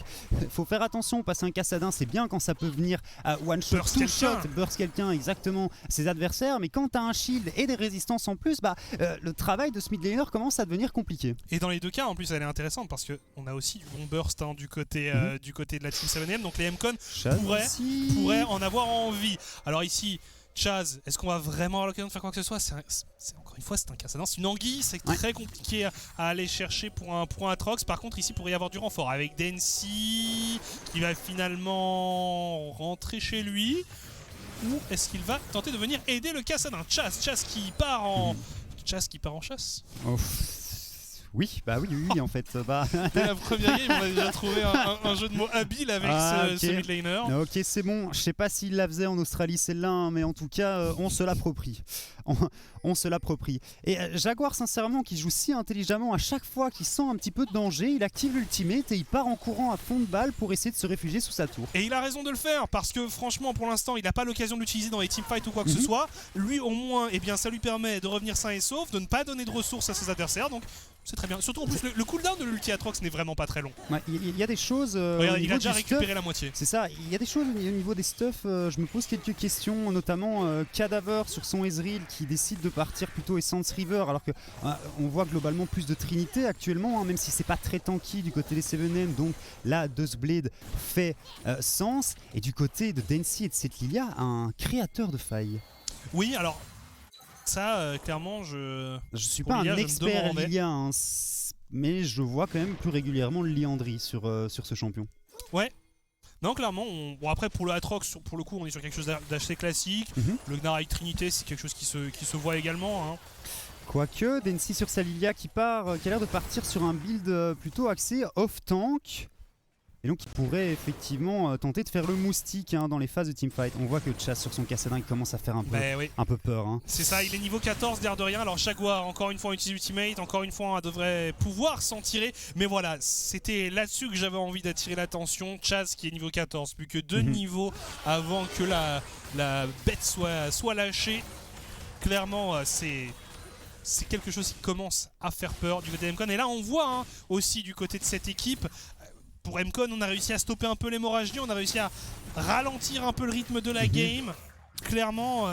faut faire attention. Passer un Cassadin c'est bien quand ça peut venir à one shot, two shot, burst quelqu'un, exactement, ses adversaires, mais quand t'as un shield et des résistances en plus, le travail de ce mid laner commence à devenir compliqué. Et dans les deux cas en plus elle est intéressante parce qu'on a aussi du bon burst du côté de la team 7AM, donc les MCon pourraient en avoir envie. Alors ici Chaz, est-ce qu'on va vraiment avoir l'occasion de faire quoi que ce soit? Encore une fois, c'est un Cassadin, c'est une anguille, c'est très compliqué à aller chercher pour un Aatrox. Par contre, ici, il pourrait y avoir du renfort avec Densi qui va finalement rentrer chez lui. Ou est-ce qu'il va tenter de venir aider le Cassadin? Chaz qui part en chasse. Oui, en fait. Dès la première game, on a déjà trouvé un jeu de mots habile avec ce mid laner. Ok, c'est bon. Je sais pas s'il la faisait en Australie celle-là, mais en tout cas, on se l'approprie. On se l'approprie. Et Jaguar, sincèrement, qui joue si intelligemment, à chaque fois qu'il sent un petit peu de danger, il active l'ultimate et il part en courant à fond de balle pour essayer de se réfugier sous sa tour. Et il a raison de le faire, parce que franchement, pour l'instant, il n'a pas l'occasion de l'utiliser dans les teamfights ou quoi que ce soit. Lui, au moins, ça lui permet de revenir sain et sauf, de ne pas donner de ressources à ses adversaires. Donc, C'est très bien. Surtout en plus, le cooldown de l'ulti Atrox n'est vraiment pas très long. Ouais, il y a des choses. Regarde, il a déjà récupéré la moitié. C'est ça, il y a des choses au niveau des stuffs. Je me pose quelques questions, notamment Cadaver sur son Ezreal qui décide de partir plutôt Essence River, alors que on voit globalement plus de Trinité actuellement, hein, même si c'est pas très tanky du côté des 7M. Donc là, Duskblade fait sens. Et du côté de Dancy et de cette Lilia, un créateur de failles. Oui, alors. Ça, clairement, je suis pas un expert Lilia, hein, mais je vois quand même plus régulièrement le Liandry sur ce champion. Ouais. Non, clairement, bon, après pour le Atrox, pour le coup, on est sur quelque chose d'assez classique. Le Gnar avec Trinité, c'est quelque chose qui se voit également. Hein. Quoique, Dancy sur sa Lilia qui a l'air de partir sur un build plutôt axé off-tank. Et donc il pourrait effectivement tenter de faire le moustique dans les phases de teamfight. On voit que Chaz sur son Cassadin commence à faire un peu peur. Hein. C'est ça, il est niveau 14 d'air de rien. Alors Jaguar, encore une fois, utilise Ultimate, encore une fois, devrait pouvoir s'en tirer. Mais voilà, c'était là-dessus que j'avais envie d'attirer l'attention. Chaz qui est niveau 14, plus que 2 niveaux avant que la bête soit lâchée. Clairement, c'est quelque chose qui commence à faire peur du côté d'Mcon. Et là, on voit aussi du côté de cette équipe. Pour Mcon, on a réussi à stopper un peu l'hémorragie, on a réussi à ralentir un peu le rythme de la game. Clairement,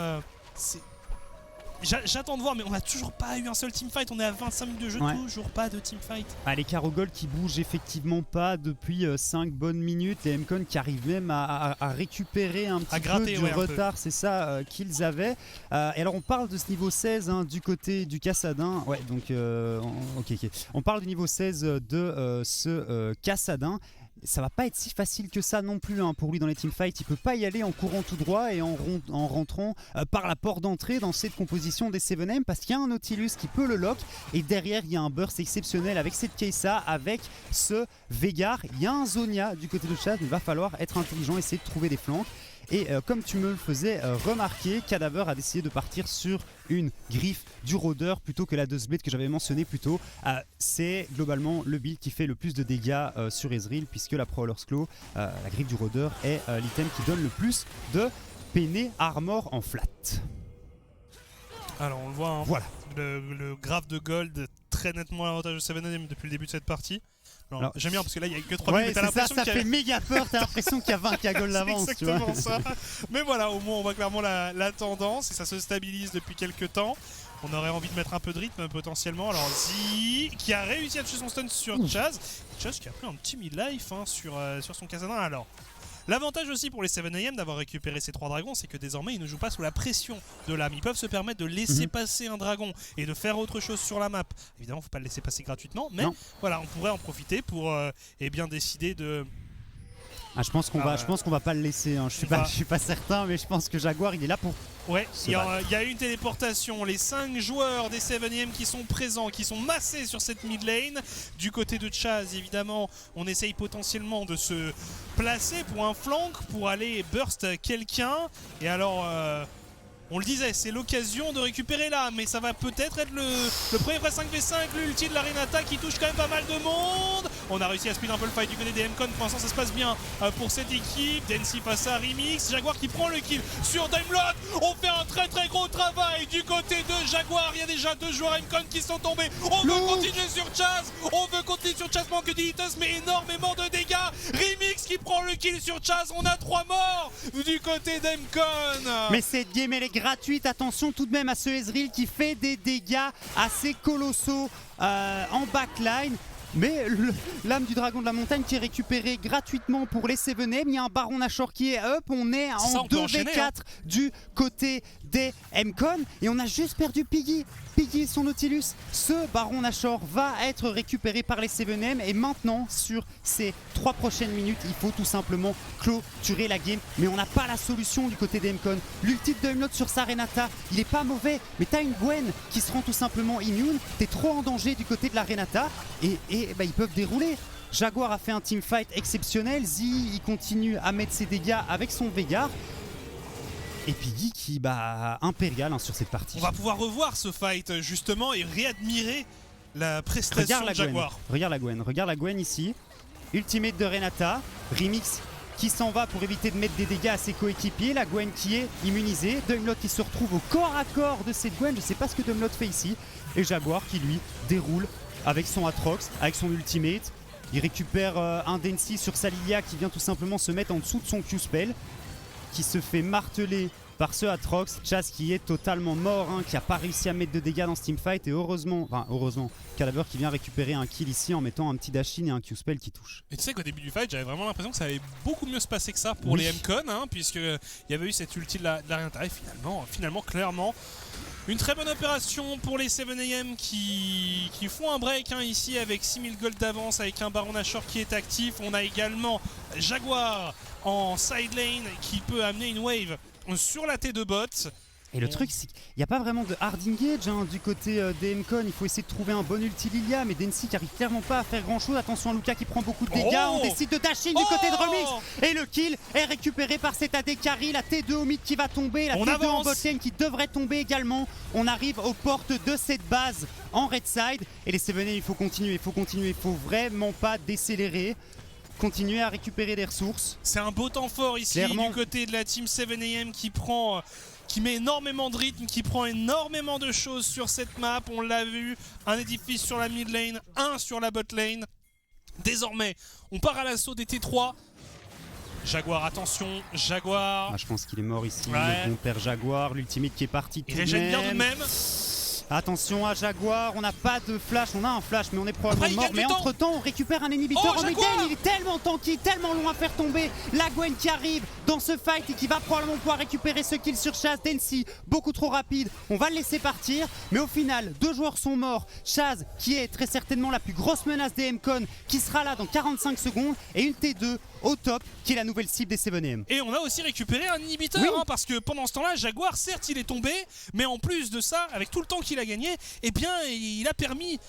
j'attends de voir, mais on n'a toujours pas eu un seul teamfight. On est à 25 minutes de jeu, toujours pas de teamfight. Les Carogol qui bougent effectivement pas depuis 5 bonnes minutes. Les Mcon qui arrivent même à récupérer un petit peu du retard, c'est ça qu'ils avaient. Et alors on parle de ce niveau 16 du côté du Cassadin. Ouais, donc ok. On parle du niveau 16 de ce Cassadin. Ça va pas être si facile que ça non plus pour lui dans les teamfights. Il peut pas y aller en courant tout droit et en rentrant par la porte d'entrée dans cette composition des 7M, parce qu'il y a un Nautilus qui peut le lock et derrière il y a un burst exceptionnel avec cette Kai'Sa, avec ce Veigar. Il y a un Zhonya du côté de Chaz, il va falloir être intelligent, essayer de trouver des flancs. Et comme tu me le faisais remarquer, Cadaver a décidé de partir sur une griffe du rôdeur plutôt que la Duskblade que j'avais mentionné plus tôt. C'est globalement le build qui fait le plus de dégâts sur Ezreal, puisque la Prowler's Claw, la griffe du rôdeur, est l'item qui donne le plus de Penné Armor en flat. Alors on le voit, voilà. Le graphe de gold très nettement à l'avantage de 7M depuis le début de cette partie. Alors, j'aime bien parce que là il n'y a que 3 minutes, mais t'as l'impression ça fait méga peur, t'as l'impression qu'il y a 20 cagoles d'avance. C'est exactement ça. Mais voilà, au moins on voit clairement la tendance et ça se stabilise depuis quelques temps. On aurait envie de mettre un peu de rythme potentiellement. Alors Zi qui a réussi à tuer son stun sur Chaz. Chaz qui a pris un petit mid-life sur son Cassadin. Alors l'avantage aussi pour les 7AM d'avoir récupéré ces 3 dragons, c'est que désormais ils ne jouent pas sous la pression de l'âme. Ils peuvent se permettre de laisser passer un dragon et de faire autre chose sur la map. Évidemment, il ne faut pas le laisser passer gratuitement, mais voilà, on pourrait en profiter pour bien décider de... je pense qu'on va pas le laisser. Je suis pas certain, mais je pense que Jaguar il est là pour. Ouais, il y a une téléportation. Les 5 joueurs des 7M qui sont présents, qui sont massés sur cette mid lane. Du côté de Chaz, évidemment, on essaye potentiellement de se placer pour un flank, pour aller burst quelqu'un. Et alors, on le disait, c'est l'occasion de récupérer là, mais ça va peut-être être le premier vrai 5v5, l'ulti de la Renata qui touche quand même pas mal de monde. On a réussi à speed un peu le fight du côté des Mcon. Pour l'instant, ça se passe bien pour cette équipe. Dancy face à Remix. Jaguar qui prend le kill sur Daimlot. On fait un très très gros travail du côté de Jaguar. Il y a déjà 2 joueurs Mcon qui sont tombés. On veut continuer sur Chaz. Manque d'Ilitas, mais énormément de dégâts. Remix qui prend le kill sur Chaz. On a 3 morts du côté d'Mcon. Mais cette game elle est gratuite. Attention tout de même à ce Ezreal qui fait des dégâts assez colossaux en backline. Mais l'âme du dragon de la montagne qui est récupérée gratuitement pour les 7M. Il y a un Baron Nashor qui est up. On est en 2v4 du côté des Mcon. Et on a juste perdu Piggy. Piggy et son Nautilus. Ce Baron Nashor va être récupéré par les 7M. Et maintenant, sur ces 3 prochaines minutes, il faut tout simplement clôturer la game. Mais on n'a pas la solution du côté des Mcon. L'ulti de Daimlot sur sa Renata, il est pas mauvais. Mais t'as une Gwen qui se rend tout simplement immune. T'es trop en danger du côté de la Renata. Et ils peuvent dérouler. Jaguar a fait un teamfight exceptionnel. Zi, il continue à mettre ses dégâts avec son Veigar. Et Piggy qui impérial sur cette partie. On va pouvoir revoir ce fight justement et réadmirer la prestation de Jaguar. Regarde la Gwen ici. Ultimate de Renata. Remix qui s'en va pour éviter de mettre des dégâts à ses coéquipiers. La Gwen qui est immunisée. Daimlot qui se retrouve au corps à corps de cette Gwen. Je sais pas ce que Daimlot fait ici. Et Jaguar qui lui déroule avec son Atrox, avec son ultimate. Il récupère un Densi sur sa Lilia qui vient tout simplement se mettre en dessous de son Q-spell, qui se fait marteler par ce Atrox. Chaz qui est totalement mort, hein, qui n'a pas réussi à mettre de dégâts dans ce teamfight. Et heureusement, Caliber qui vient récupérer un kill ici en mettant un petit dash-in et un Q-spell qui touche. Et tu sais qu'au début du fight, j'avais vraiment l'impression que ça allait beaucoup mieux se passer que ça pour les M-Con, hein, puisqu'il y avait eu cette ulti de la Renata. Et finalement, clairement, une très bonne opération pour les 7AM qui font un break, hein, ici avec 6000 gold d'avance, avec un Baron Nashor qui est actif. On a également Jaguar en side lane qui peut amener une wave sur la T2 bot. Et le truc, c'est qu'il n'y a pas vraiment de hard engage, hein, du côté des M-Con. Il faut essayer de trouver un bon ulti Lilia, mais Densi qui arrive clairement pas à faire grand chose. Attention à Luka qui prend beaucoup de dégâts. On décide de dash in du côté de Remix. Et le kill est récupéré par cet AD Carry. La T2 au mid qui va tomber. La T2 en botlane qui devrait tomber également. On arrive aux portes de cette base en red side. Et les 7 il faut continuer, il faut vraiment pas décélérer. Continuer à récupérer des ressources. C'est un beau temps fort ici du côté de la team 7AM qui met énormément de rythme, qui prend énormément de choses sur cette map. On l'a vu, un édifice sur la mid lane, un sur la bot lane. Désormais, on part à l'assaut des T3. Jaguar, attention, Jaguar. Ah, je pense qu'il est mort ici, le bon père Jaguar, l'ultimate qui est parti tout de même. Il régène bien de même. Attention à Jaguar, on n'a pas de flash, on a un flash mais on est probablement mort. Mais entre temps on récupère un inhibiteur en mid-lane, il est tellement tanky, tellement loin à faire tomber. La Gwen qui arrive dans ce fight et qui va probablement pouvoir récupérer ce kill sur Chaz. Densi, beaucoup trop rapide, on va le laisser partir. Mais au final, 2 joueurs sont morts. Chaz qui est très certainement la plus grosse menace des M-Con, qui sera là dans 45 secondes. Et une T2 au top, qui est la nouvelle cible des 7AM. Et on a aussi récupéré un inhibiteur, hein, parce que pendant ce temps-là, Jaguar, certes, il est tombé, mais en plus de ça, avec tout le temps qu'il a gagné, eh bien, il a permis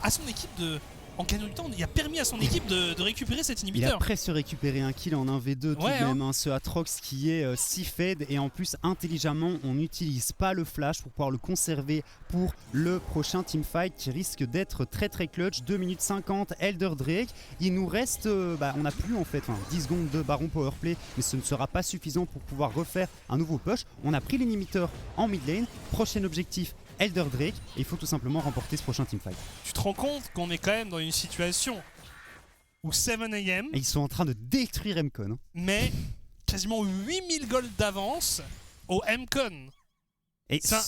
à son équipe de... En gagnant du temps, il a permis à son équipe de récupérer cet inhibiteur. Il a presque récupéré un kill en 1v2 tout de même, hein, ce Atrox qui est si fed, et en plus intelligemment on n'utilise pas le flash pour pouvoir le conserver pour le prochain teamfight qui risque d'être très très clutch. 2 minutes 50, Elder Drake. Il nous reste, on n'a plus en fait 10 secondes de Baron Powerplay, mais ce ne sera pas suffisant pour pouvoir refaire un nouveau push. On a pris l'inhibiteur en mid lane, prochain objectif Elder Drake, et il faut tout simplement remporter ce prochain teamfight. Tu te rends compte qu'on est quand même dans une situation où 7AM... Et ils sont en train de détruire M-Con. Hein. Mais quasiment 8000 gold d'avance au M-Con. Et ça...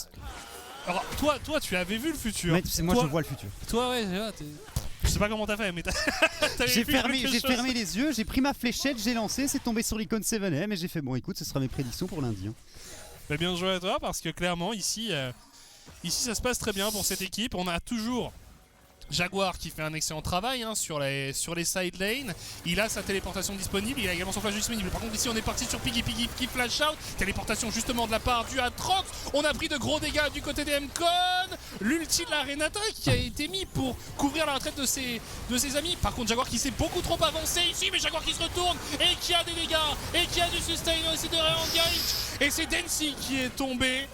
Alors toi tu avais vu le futur. Ouais, moi je vois le futur. Toi je sais pas comment t'as fait, mais j'ai fermé les yeux, j'ai pris ma fléchette, j'ai lancé, c'est tombé sur l'icône 7AM et j'ai fait bon écoute, ce sera mes prédictions pour lundi. Hein. Bah, bien joué à toi parce que clairement ici ça se passe très bien pour cette équipe. On a toujours Jaguar qui fait un excellent travail, hein, sur les side lanes. Il a sa téléportation disponible, il a également son flash disponible. Par contre ici on est parti sur Piggy qui flash out. Téléportation justement de la part du Atrox. On a pris de gros dégâts du côté des M-Con. L'ulti de la Renata qui a été mis pour couvrir la retraite de ses amis. Par contre Jaguar qui s'est beaucoup trop avancé ici, mais Jaguar qui se retourne et qui a des dégâts et qui a du sustain aussi de re-engage. Et c'est Densi qui est tombé.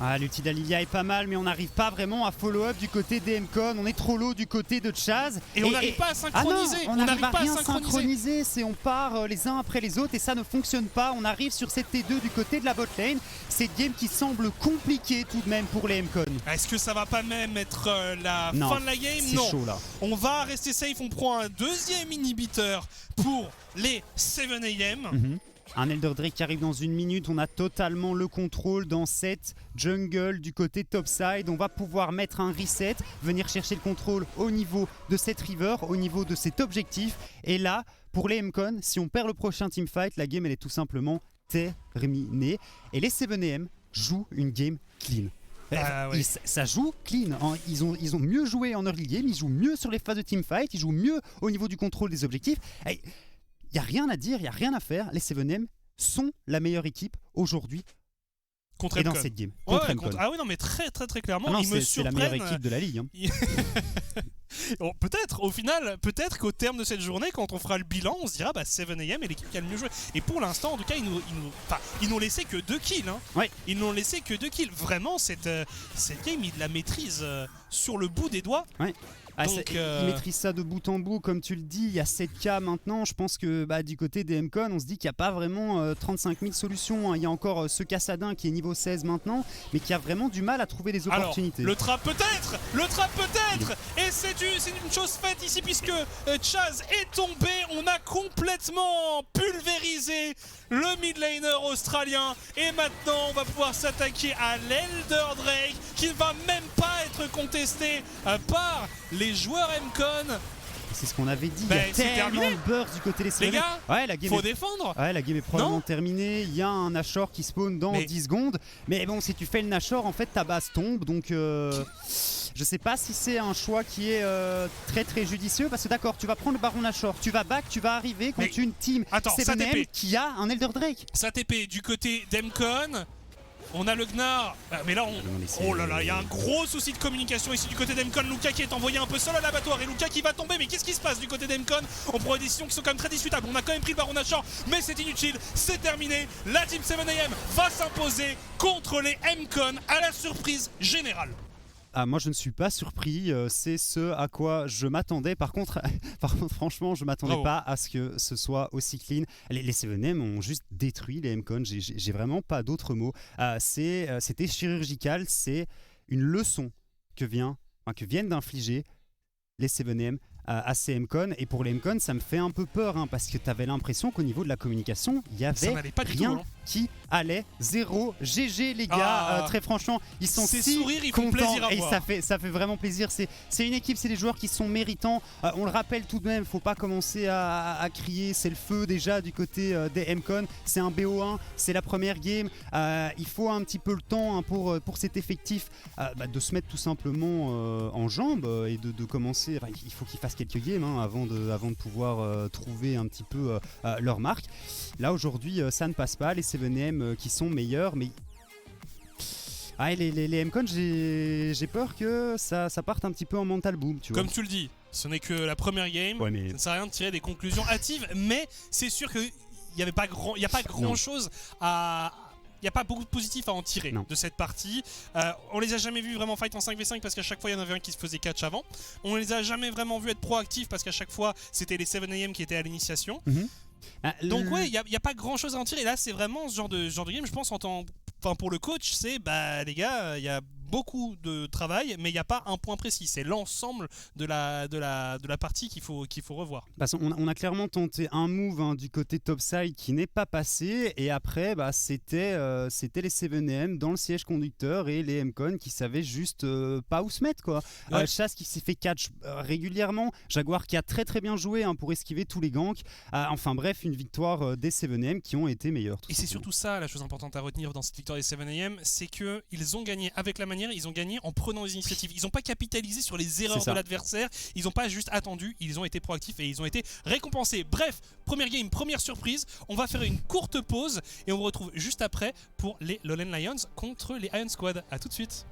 Ah, l'ulti d'Alilia est pas mal, mais on n'arrive pas vraiment à follow-up du côté des M-Con. On est trop low du côté de Chaz. Et on n'arrive pas à synchroniser. Ah non, on n'arrive pas à synchroniser. On part les uns après les autres et ça ne fonctionne pas. On arrive sur cette T2 du côté de la botlane. C'est game qui semble compliqué tout de même pour les M-Con. Est-ce que ça va pas même être la fin de la game? Non, chaud, là. On va rester safe. On prend un deuxième inhibiteur pour les 7AM. Un Elder Drake qui arrive dans 1 minute, on a totalement le contrôle dans cette jungle du côté topside. On va pouvoir mettre un reset, venir chercher le contrôle au niveau de cette river, au niveau de cet objectif. Et là, pour les M-Con, si on perd le prochain teamfight, la game elle est tout simplement terminée. Et les 7AM jouent une game clean. Oui. Ça joue clean, hein. Ils ont mieux joué en early game, ils jouent mieux sur les phases de teamfight, ils jouent mieux au niveau du contrôle des objectifs. Il n'y a rien à dire, il n'y a rien à faire. Les 7AM sont la meilleure équipe aujourd'hui et dans cette game. Contre M-Con. Ah oui, non, mais très très très clairement, ils me surprennent. C'est la meilleure équipe de la ligue. Hein. Bon, peut-être, au final, peut-être qu'au terme de cette journée, quand on fera le bilan, on se dira 7AM est l'équipe qui a le mieux joué. Et pour l'instant, en tout cas, ils n'ont laissé que 2 kills. Hein. Ouais. Ils n'ont laissé que 2 kills. Vraiment, cette game, ils la maîtrisent sur le bout des doigts. Ouais. Donc, Ils maîtrisent ça de bout en bout, comme tu le dis. Il y a 7K maintenant. Je pense que du côté des MCon, on se dit qu'il n'y a pas vraiment 35 000 solutions. Il y a encore ce Cassadin qui est niveau 16 maintenant, mais qui a vraiment du mal à trouver des opportunités. Alors, le trap peut-être. Et c'est une chose faite ici puisque Chaz est tombé. On a complètement pulvérisé le mid laner australien. Et maintenant, on va pouvoir s'attaquer à l'Elder Drake qui ne va même pas être contesté par les joueurs MCon. C'est ce qu'on avait dit, il y a tellement de burst du côté des Les gars, la game faut défendre. Ouais, la game est probablement terminée. Il y a un Nashor qui spawn dans 10 secondes. Mais bon, si tu fais le Nashor, en fait, ta base tombe. Donc, je sais pas si c'est un choix qui est très très judicieux. Parce que d'accord, tu vas prendre le Baron Nashor, tu vas back, tu vas arriver contre une team 7M qui a un Elder Drake. Ça TP du côté d'Emcon. On a le Gnar, mais là oh là là, il y a un gros souci de communication ici du côté d'Emcon. Luka qui est envoyé un peu seul à l'abattoir et Luka qui va tomber, mais qu'est-ce qui se passe du côté d'Emcon? On prend des décisions qui sont quand même très discutables. On a quand même pris le Baron Nashor, mais c'est inutile, c'est terminé. La team 7AM va s'imposer contre les Emcon à la surprise générale. Moi je ne suis pas surpris, c'est ce à quoi je m'attendais. Par contre, franchement, je m'attendais pas à ce que ce soit aussi clean. Les 7M ont juste détruit les MCon, j'ai vraiment pas d'autres mots. C'était chirurgical, c'est une leçon que viennent d'infliger les 7M à ces MCon. Et pour les MCon, ça me fait un peu peur, parce que tu avais l'impression qu'au niveau de la communication, il y avait rien qui allait. Zéro. GG les gars, très franchement, ils sont si contents et ça fait vraiment plaisir. C'est une équipe, c'est des joueurs qui sont méritants. On le rappelle tout de même, faut pas commencer à crier, c'est le feu déjà du côté des MCon. C'est un BO1, c'est la première game. Il faut un petit peu le temps pour cet effectif de se mettre tout simplement en jambes et de commencer. Il faut qu'ils fassent quelques games avant de pouvoir trouver un petit peu leur marque. Là aujourd'hui ça ne passe pas, les 7M qui sont meilleurs, mais les MCon, j'ai peur que ça parte un petit peu en mental boom, tu vois. Comme tu le dis, ce n'est que la première game, ça ne sert à rien de tirer des conclusions hâtives, mais c'est sûr qu'il n'y a pas grand chose à... Il n'y a pas beaucoup de positifs à en tirer de cette partie. On les a jamais vus vraiment fight en 5v5 parce qu'à chaque fois il y en avait un qui se faisait catch avant. On les a jamais vraiment vus être proactifs parce qu'à chaque fois c'était les 7AM qui étaient à l'initiation. Donc il n'y a pas grand chose à en tirer. Et là c'est vraiment ce genre de game, je pense, pour le coach, c'est les gars, il y a beaucoup de travail, mais il n'y a pas un point précis. C'est l'ensemble de la partie qu'il faut revoir. On a clairement tenté un move du côté topside qui n'est pas passé, et après c'était les 7M dans le siège conducteur et les MCon qui savaient juste pas où se mettre, quoi. Chaz qui s'est fait catch régulièrement, Jaguar qui a très très bien joué pour esquiver tous les ganks. Enfin bref, une victoire des 7M qui ont été meilleurs. Et c'est surtout ça la chose importante à retenir dans cette victoire des 7AM, c'est qu'ils ont gagné avec la manière. Ils ont gagné en prenant des initiatives. Ils n'ont pas capitalisé sur les erreurs de l'adversaire. Ils n'ont pas juste attendu. Ils ont été proactifs et ils ont été récompensés. Bref, première game, première surprise. On va faire une courte pause et on vous retrouve juste après pour les Lowland Lions contre les Iron Squad. A tout de suite.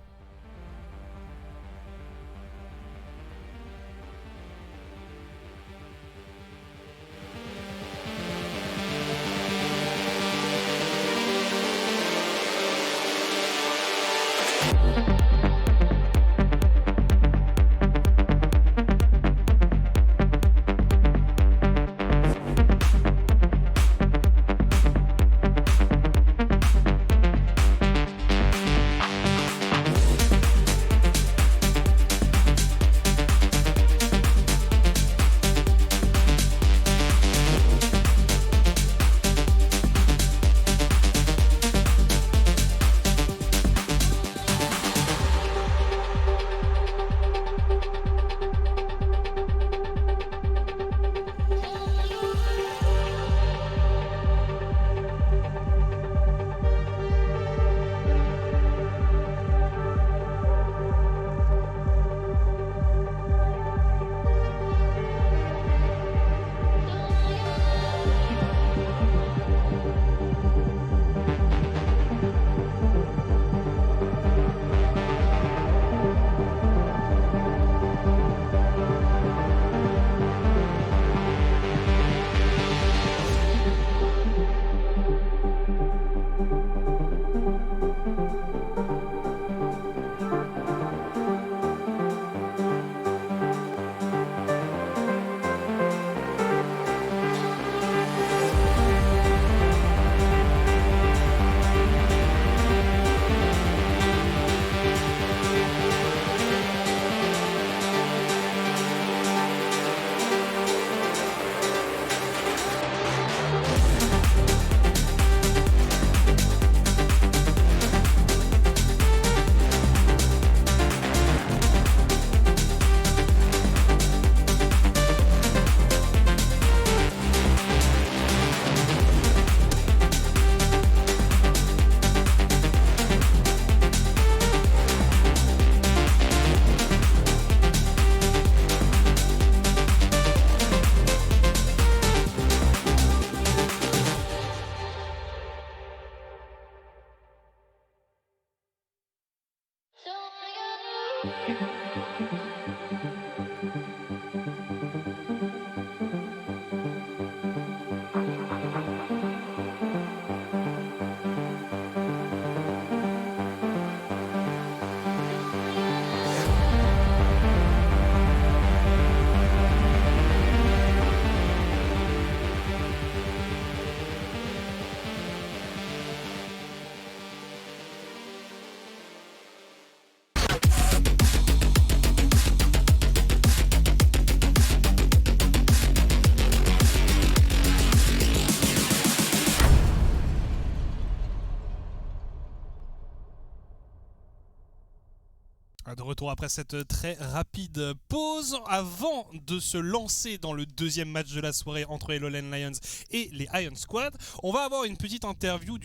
De retour après cette très rapide pause, avant de se lancer dans le deuxième match de la soirée entre les Lowland Lions et les Iron Squad, on va avoir une petite interview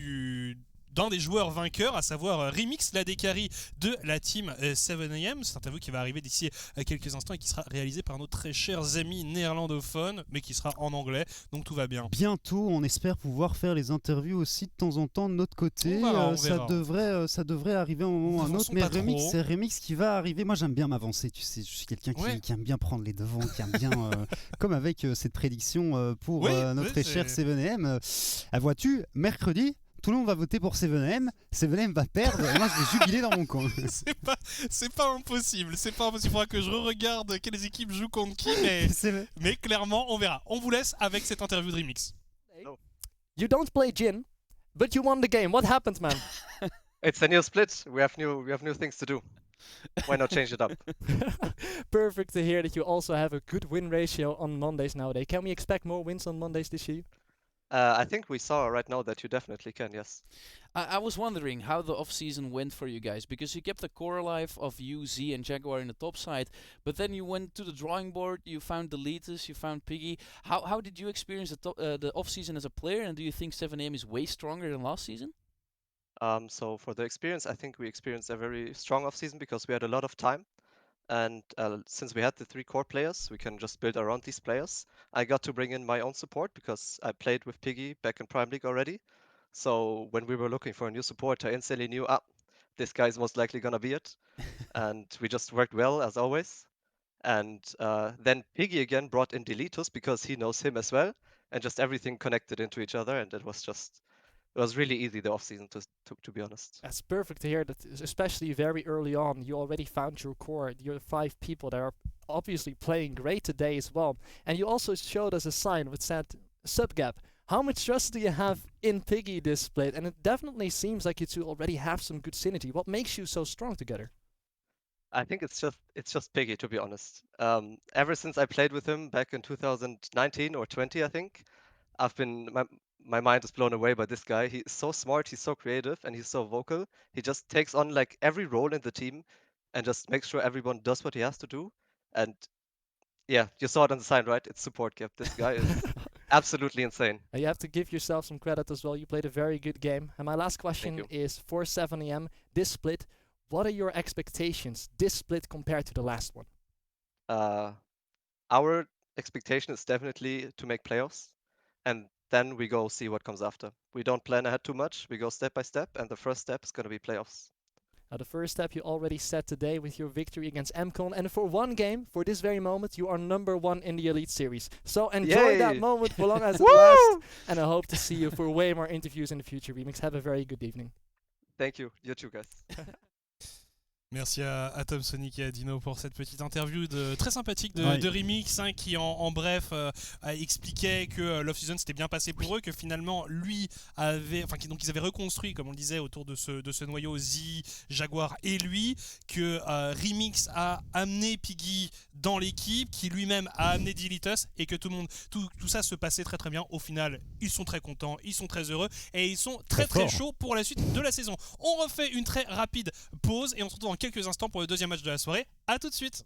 d'un des joueurs vainqueurs, à savoir Remix, l'AD carry de la team 7am. C'est une interview qui va arriver d'ici quelques instants et qui sera réalisée par nos très chers amis néerlandophones, mais qui sera en anglais, donc tout va bien. Bientôt, on espère pouvoir faire les interviews aussi de temps en temps de notre côté. On ça verra. devrait arriver à un moment ou à un autre, mais Remix, c'est Remix qui va arriver. Moi, j'aime bien m'avancer, tu sais, je suis quelqu'un qui aime bien prendre les devants, qui aime bien, comme avec cette prédiction pour notre très cher 7am. Vois-tu, mercredi, tout le monde va voter pour 7am, 7am va perdre et moi je vais jubiler dans mon coin. c'est pas impossible, il faudra que je re-regarde quelles équipes jouent contre qui, mais clairement on verra. On vous laisse avec cette interview de Remix. You don't play Jhin, but you won the game. What happened, man? It's a new split. We have new things to do. Why not change it up? Perfect to hear that you also have a good win ratio on Mondays nowadays. Can we expect more wins on Mondays this year? I think we saw right now that you definitely can, yes. I was wondering how the off-season went for you guys, because you kept the core alive of you, Z, and Jaguar in the top side, but then you went to the drawing board, you found Deletus, you found Piggy. How did you experience the off-season as a player, and do you think 7am is way stronger than last season? So for the experience, I think we experienced a very strong off-season because we had a lot of time. And since we had the 3 core players, we can just build around these players. I got to bring in my own support because I played with Piggy back in Prime League already. So when we were looking for a new support, I instantly knew, this guy is most likely gonna be it. And we just worked well as always. And then Piggy again brought in Deletus because he knows him as well. And just everything connected into each other, and it was really easy the off-season to be honest. That's perfect to hear that, especially very early on, you already found your core, your 5 people that are obviously playing great today as well. And you also showed us a sign with that sub-gap. How much trust do you have in Piggy this split? And it definitely seems like you two already have some good synergy. What makes you so strong together? I think it's just Piggy, to be honest. Ever since I played with him back in 2019 or 20, I think, my mind is blown away by this guy. He's so smart, he's so creative, and he's so vocal. He just takes on like every role in the team and just makes sure everyone does what he has to do. And yeah, you saw it on the sign, right? It's support gap. This guy is absolutely insane. You have to give yourself some credit as well. You played a very good game. And my last question is for 7am, this split, what are your expectations this split compared to the last one? Our expectation is definitely to make playoffs. And then we go see what comes after. We don't plan ahead too much. We go step by step, and the first step is going to be playoffs. Now, the first step you already set today with your victory against MCon, and for one game, for this very moment, you are #1 in the Elite Series. So enjoy that moment for long as it lasts, and I hope to see you for way more interviews in the future, Remix. Have a very good evening. Thank you. You too, guys. Merci à Tom Sonic et à Dino pour cette petite interview très sympathique de Remix, qui en bref expliquait que l'off-season s'était bien passé pour eux, que finalement ils avaient reconstruit, comme on le disait, autour de ce noyau Z, Jaguar et lui, que Remix a amené Piggy dans l'équipe, qui lui-même a amené Deletus, et que tout ça se passait très très bien. Au final, ils sont très contents, ils sont très heureux et ils sont très chauds pour la suite de la saison. On refait une très rapide pause et on se retrouve dans quelques instants pour le deuxième match de la soirée. À tout de suite.